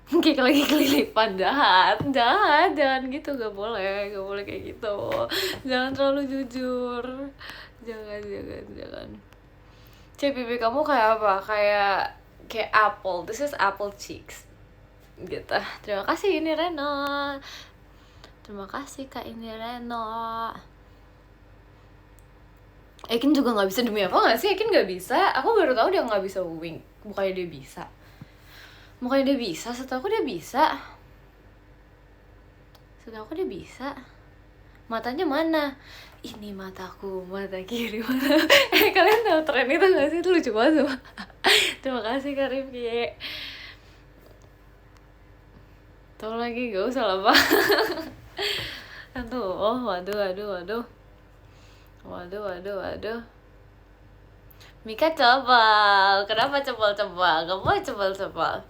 Kayak lagi kelilipan, jahat, jangan gitu, gak boleh kayak gitu, jangan terlalu jujur, jangan. CPP kamu kayak apa? Kayak apple, this is apple cheeks gitu. Terima kasih ini Reno, terima kasih Kak ini Reno. Ekin juga nggak bisa, demi apa nggak sih? Ekin nggak bisa, aku baru tahu dia nggak bisa wink, bukannya dia bisa. Setahu aku dia bisa. Matanya mana? Ini mataku, mata kiri, mata. Kalian tahu tren itu nggak sih? Itu lucu banget. Terima kasih Kak Rifki. Tahu lagi, gak usah lah Pak. Aduh, waduh. Mika cebal, kenapa cebal? Gak boleh cebal.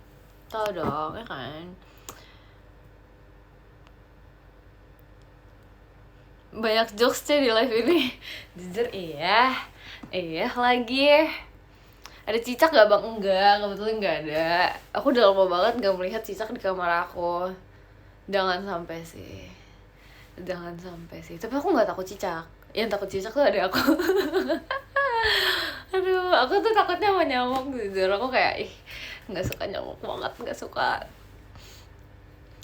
Tahu dong, ya kan? Banyak jokes di live ini. Jujur iya lagi. Ada cicak gak bang? Enggak, kebetulan gak ada. Aku udah lama banget gak melihat cicak di kamar aku. Jangan sampai sih. Tapi aku gak takut cicak. Yang takut cicak tuh ada aku. Aduh, aku tuh takutnya sama nyamuk. Jujur aku kayak gak suka nyamuk banget, gak suka.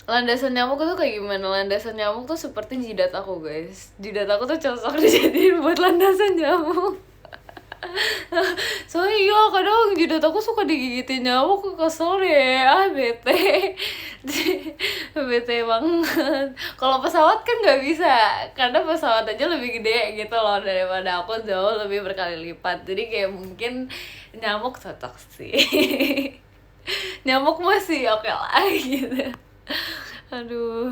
Landasan nyamuk tuh kayak gimana? Landasan nyamuk tuh seperti jidat aku guys. Jidat aku tuh cocok dijadiin buat landasan nyamuk. Soalnya iya kadang jidat aku suka digigitin nyamuk, aku kesel deh, bete. Bete banget. Kalau pesawat kan nggak bisa, karena pesawat aja lebih gede gitu loh daripada aku, jauh lebih berkali lipat. Jadi kayak mungkin nyamuk cocok sih. Nyamuk masih oke lah gitu. Aduh,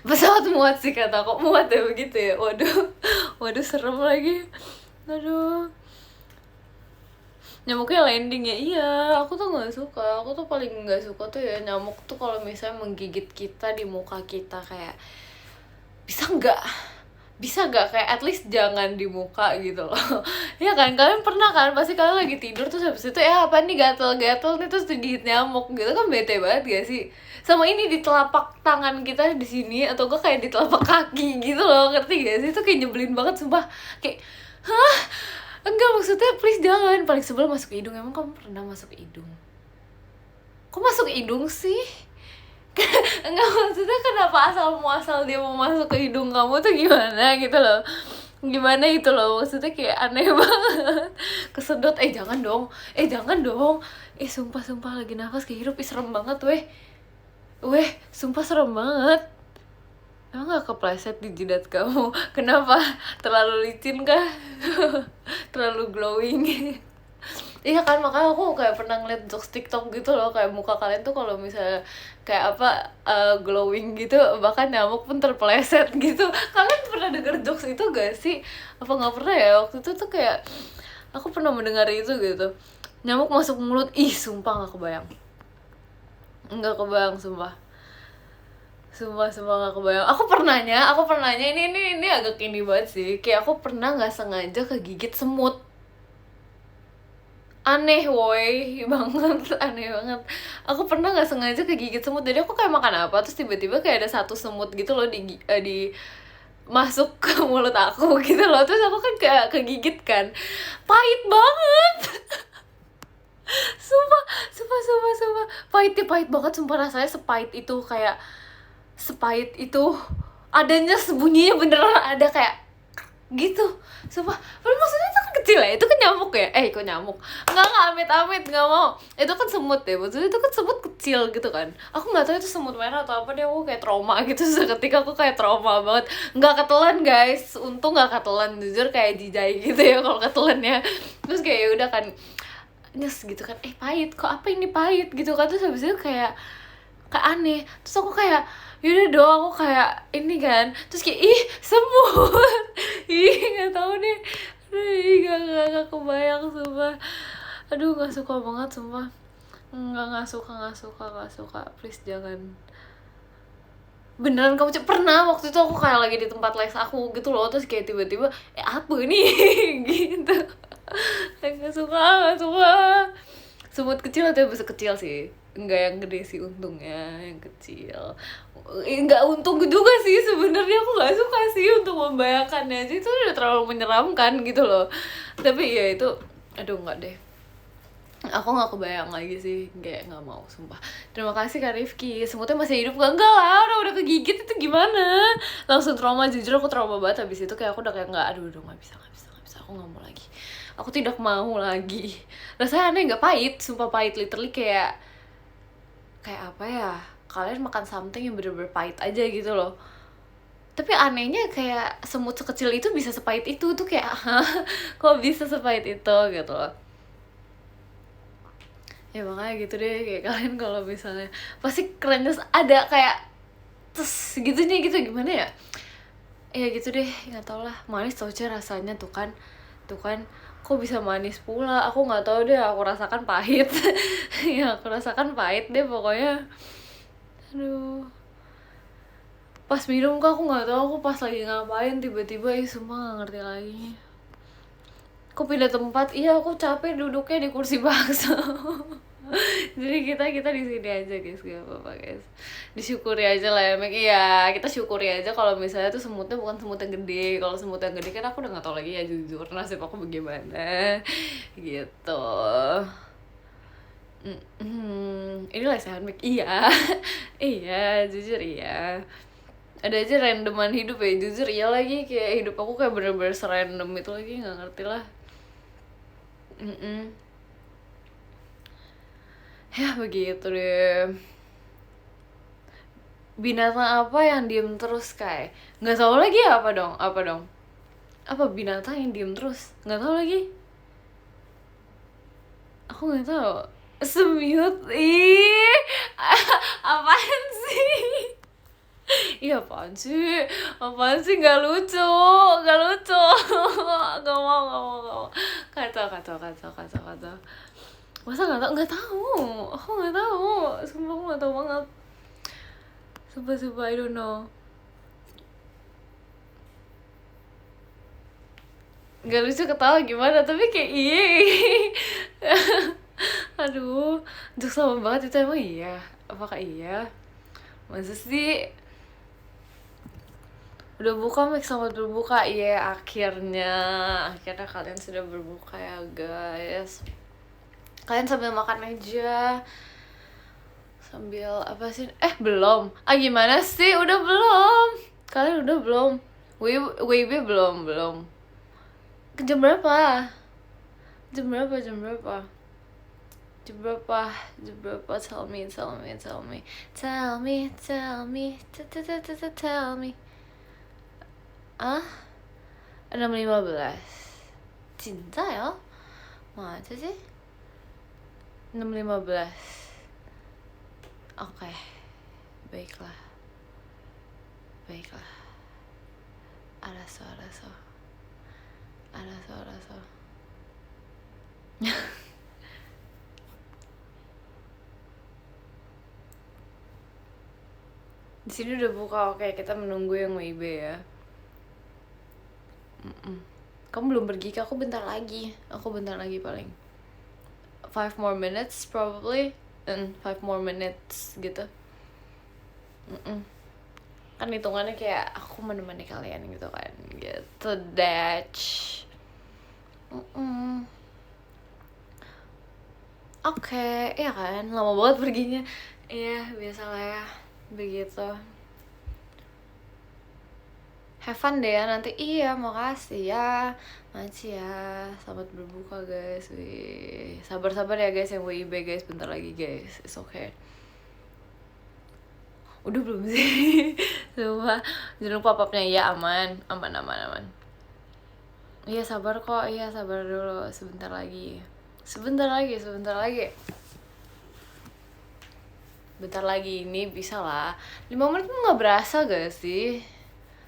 pesawat muat sih kata aku, muat ya begitu ya. Waduh serem lagi. Aduh, nyamuknya landing ya. Iya, aku tuh nggak suka. Aku tuh paling nggak suka tuh ya nyamuk tuh kalau misalnya menggigit kita di muka kita. Kayak bisa nggak kayak at least jangan di muka gitu loh. Ya kan, kalian pernah kan, pasti kalian lagi tidur terus habis itu apa nih gatel-gatel nih terus digigit nyamuk gitu kan, bete banget gak sih? Sama ini di telapak tangan kita di sini, atau gak kayak di telapak kaki gitu loh, ngerti gak sih? Itu kayak nyebelin banget sumpah. Kayak hah, enggak, maksudnya please jangan. Paling sebel masuk ke hidung. Emang kamu pernah masuk ke hidung? Kok masuk ke hidung sih? Enggak, maksudnya kenapa asal muasal dia mau masuk ke hidung kamu tuh gimana gitu loh, gimana itu loh, maksudnya kayak aneh banget. Kesedot, jangan dong, sumpah lagi nafas kehirup, serem banget weh, sumpah serem banget. Emang gak kepleset di jidat kamu? Kenapa? Terlalu licin kah? Terlalu glowing? Iya kan, makanya aku kayak pernah ngeliat jokes TikTok gitu loh, kayak muka kalian tuh kalau misalnya kayak glowing gitu, bahkan nyamuk pun terpeleset gitu. Kalian pernah denger jokes itu gak sih? Apa nggak pernah ya? Waktu itu tuh kayak aku pernah mendengar itu gitu, nyamuk masuk mulut. Sumpah nggak kebayang sumpah nggak kebayang. Aku pernahnya ini agak ini banget sih, kayak aku pernah nggak sengaja kegigit semut. Aneh banget. Aku pernah nggak sengaja kegigit semut. Jadi aku kayak makan apa terus tiba-tiba kayak ada satu semut gitu loh di masuk ke mulut aku gitu loh. Terus aku kan kayak kegigit kan, pahit banget. sumpah pahit banget sumpah. Rasanya sepahit itu adanya, sembunyinya beneran ada kayak gitu. Sumpah, padahal maksudnya itu kan kecil ya, itu kan nyamuk ya, kok nyamuk, nggak amit-amit, nggak mau, itu kan semut ya, maksudnya itu kan semut kecil gitu kan. Aku nggak tahu itu semut merah atau apa deh, aku kayak trauma gitu. Seketika aku kayak trauma banget. Nggak ketelan guys, untung nggak ketelan, jujur kayak jijai gitu ya kalau ketelannya. Terus kayak ya udah kan, nyes gitu kan, pahit, kok apa ini pahit gitu kan. Terus habis itu kayak aneh, terus aku kayak yaudah dong, aku kayak ini kan, terus kayak semut. Nggak tahu deh. Aduh, nggak kebayang sumpah. Aduh, nggak suka banget sumpah. Nggak suka, please jangan. Beneran kamu pernah waktu itu aku kayak lagi di tempat les aku gitu loh, terus kayak tiba-tiba apa ini gitu. Nggak suka. Semut kecil atau besar kecil sih, enggak yang gede sih untungnya, yang kecil. Enggak untung juga sih sebenarnya, aku nggak suka sih untuk membayangkannya aja, itu udah terlalu menyeramkan gitu loh. Tapi ya itu, aduh nggak deh, aku nggak kebayang lagi sih, kayak nggak mau sumpah. Terima kasih Kak Rifki. Semutnya masih hidup nggak? Enggak lah, udah kegigit, itu gimana? Langsung trauma, jujur aku trauma banget habis itu. Kayak aku udah kayak nggak nggak bisa, aku nggak mau lagi, aku tidak mau lagi. Rasanya aneh, nggak pahit, sumpah pahit, literally kayak apa ya, kalian makan something yang bener-bener pahit aja gitu loh. Tapi anehnya kayak semut sekecil itu bisa sepahit itu tuh, kayak kok bisa sepahit itu gitu loh. Ya makanya gitu deh, kayak kalian kalau misalnya pasti kerennya ada kayak terus gitunya gitu, gimana ya, gitu deh, nggak tau lah. Manis tau aja rasanya tuh kan kok bisa manis pula, aku nggak tahu deh, aku rasakan pahit. Ya aku rasakan pahit deh pokoknya. Aduh, pas minum kok aku nggak tahu, aku pas lagi ngapain tiba-tiba semua nggak ngerti lagi. Aku pindah tempat, aku capek duduknya di kursi bakso. Jadi kita di sini aja guys, gak apa-apa guys, disyukuri aja lah ya Mek. Iya, kita syukuri aja kalau misalnya tuh semutnya bukan semut yang gede. Kalau semut yang gede kan aku udah nggak tahu lagi ya, jujur nasib aku bagaimana gitu. Ini lesehan Mek. Iya. Iya, jujur iya. Ada aja randoman hidup ya, jujur iya lagi, kayak hidup aku kayak bener-bener serandom itu lagi, nggak ngerti lah. Ya begitu deh. Binatang apa yang diem terus kayak nggak tahu lagi ya, apa dong apa binatang yang diem terus nggak tahu lagi, aku nggak tahu. Semut. Ih, apaan sih? Iya, apaan sih, nggak lucu, nggak lucu. Nggak mau. Kacau. Masa nggak tahu, aku nggak tahu, sumpah aku nggak tahu banget, sumpah I don't know. Nggak lucu ketawa gimana, tapi kayak iya. Aduh, jokes lama banget itu, emang iya? Apakah iya? Masa sih? Udah buka, Max, selamat berbuka. Iya, akhirnya kalian sudah berbuka ya guys. Kalian sambil makan aja, sambil apa sih? Belum. Gimana sih? Udah belum? Kalian udah belum? WB belum. Jam berapa? Tell me. 6:15. 진짜요? 맞으지? 6:15. Oke. Baiklah. 알았어. Di sini udah buka, oke, kita menunggu yang WIB ya. Kamu belum pergi, aku bentar lagi paling 5 more minutes probably, and 5 more minutes gitu. Kan hitungannya kayak aku menemani kalian gitu kan, gitu. Datch. Oke, iya kan, lama banget perginya. Iya, biasalah ya, begitu. Have fun deh ya nanti. Iya, makasih ya. Makasih ya. Selamat berbuka guys. Wih. Sabar ya guys yang WIB guys, bentar lagi guys. It's okay. Udah belum sih? Coba jangan lupa pop-nya ya, aman. Iya, sabar kok. Iya, sabar dulu. Sebentar lagi. Bentar lagi ini bisa lah. 5 menit tuh nggak berasa gak sih?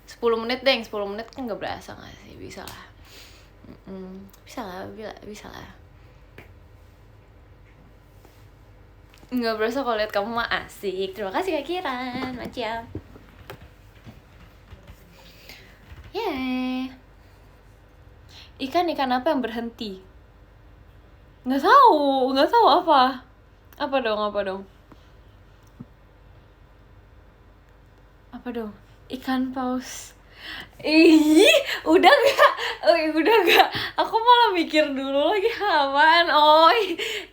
10 menit deh, 10 menit kan nggak berasa nggak sih? Bisa lah. Bisa lah. Nggak berasa kalau lihat kamu mah asik. Terima kasih Kak Kiran, macam. Yeay. Ikan apa yang berhenti? Nggak tahu apa. Apa dong? Ikan paus. Udah gak? Aku malah mikir dulu lagi, apaan?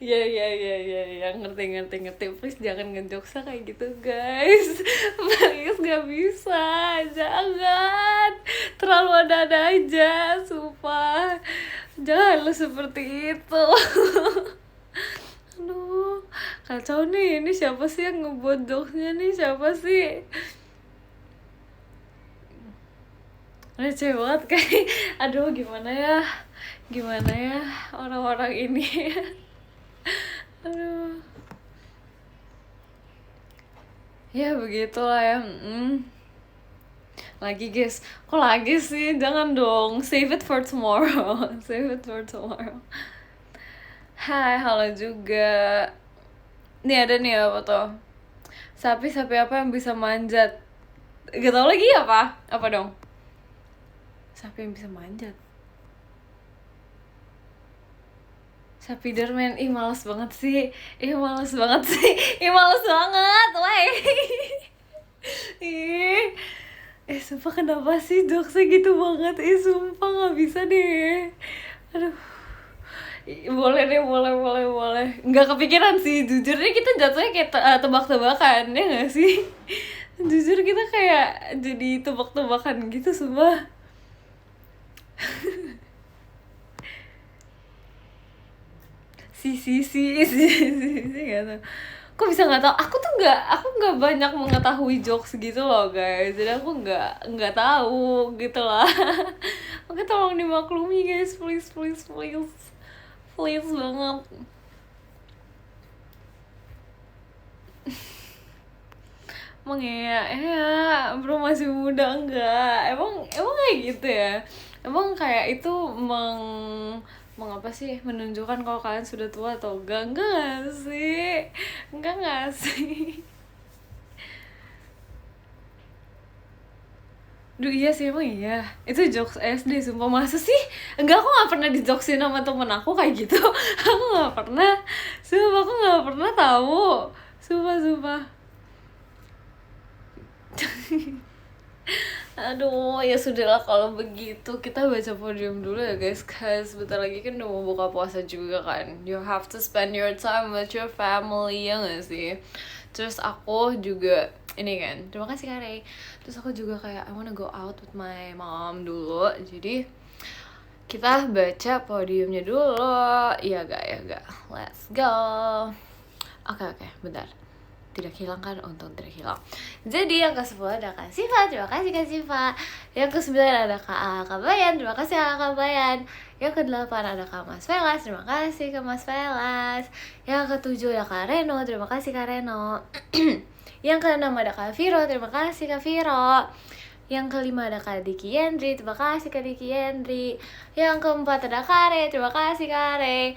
Iya, ngerti. Please jangan ngejoksa kayak gitu guys. Please, gak bisa, jangan. Terlalu ada aja, sumpah. Jangan lu seperti itu. Aduh, kacau nih. Ini siapa sih yang ngebuat jokesnya nih? Siapa sih? Receh banget kayak. Aduh, gimana ya orang-orang ini. Aduh. Ya begitulah ya. Lagi guys, kok lagi sih? Jangan dong, save it for tomorrow. Hai, halo juga. Nih ada nih apa tuh? Sapi apa yang bisa manjat? Gak tau lagi apa dong? Sapi yang bisa manjat. Spiderman, males banget sih. Males banget, weh. Sumpah kenapa sih jokesnya gitu banget? Sumpah gak bisa deh. Aduh. Boleh deh. Nggak kepikiran sih, jujur nih kita jatuhnya kayak tebak-tebakan, ya gak sih? Jujur kita kayak jadi tebak-tebakan gitu sumpah. Si nggak tahu. Kok bisa nggak tahu? Aku nggak banyak mengetahui jokes gitu loh guys. Jadi aku nggak tahu gitu lah. Oke, tolong dimaklumi guys, please please please please banget. Emang bro masih muda enggak? Emang kayak gitu ya? Emang kayak itu mengapa sih menunjukkan kalau kalian sudah tua atau enggak nggak sih? Enggak sih? Duh iya sih, emang iya. Itu jokes SD sumpah. Masa sih? Enggak, aku gak pernah dijoksin sama temen aku kayak gitu. Aku gak pernah. Sumpah aku gak pernah tahu. Sumpah. Aduh, ya sudahlah kalau begitu. Kita baca podium dulu ya guys, guys. Bentar lagi kan udah mau buka puasa juga kan. You have to spend your time with your family, ya gak sih? Terus aku juga ini kan, terima kasih Kak Ray. Terus aku juga kayak I wanna go out with my mom dulu. Jadi kita baca podiumnya dulu. Iya gak? Let's go. Oke, bentar. Tidak hilang kan? Untung tidak hilang. Jadi yang ke-10 ada Kak Siva, terima kasih Kak Siva. Yang ke-9 ada Kak Bayan, terima kasih Kak Bayan. Yang ke-8 ada Kak Mas Velas, terima kasih Kak Mas Velas. Yang ke-7 ada Kak Reno, terima kasih Kak Reno. Yang ke-6 ada Kak Viro, terima kasih Kak Viro. Yang ke-5 ada Kak Diki Yendri, terima kasih Kak Diki Yendri. Yang ke-4 ada Kak Re, terima kasih Kak Re.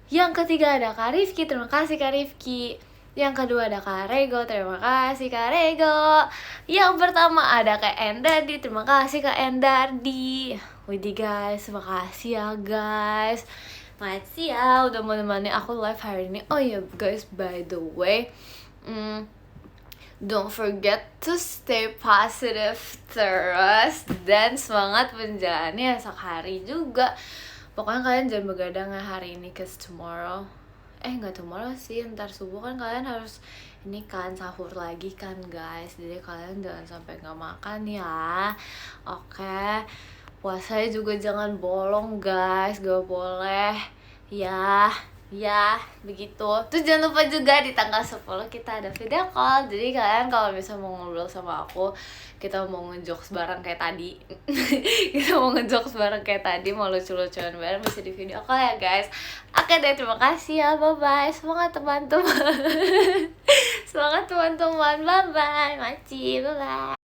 Yang ke-3 ada Kak Rifki, terima kasih Kak Rifki. Yang kedua ada Kak Rego, terima kasih Kak Rego. Yang pertama ada Kak Endardi, terima kasih Kak Endardi. Widih guys, makasih ya guys. Makasih ya udah menemani aku live hari ini. Oh iya guys, by the way, don't forget to stay positive terus dan semangat menjalani esok hari juga. Pokoknya kalian jangan begadang ya hari ini, cause tomorrow nggak tomorrow sih, ntar subuh kan kalian harus ini kan sahur lagi kan guys. Jadi kalian jangan sampai nggak makan ya. Oke, puasanya juga jangan bolong guys, gak boleh ya begitu. Terus jangan lupa juga di tanggal 10 kita ada video call. Jadi kalian kalau bisa mau ngobrol sama aku, kita mau ngejokes bareng kayak tadi. Kita mau ngejokes bareng kayak tadi, mau lucu-lucuan bareng, bisa di video call ya guys. Oke deh, terima kasih ya, bye bye. Semangat teman-teman. Semangat teman-teman, bye bye. Maci, bye bye.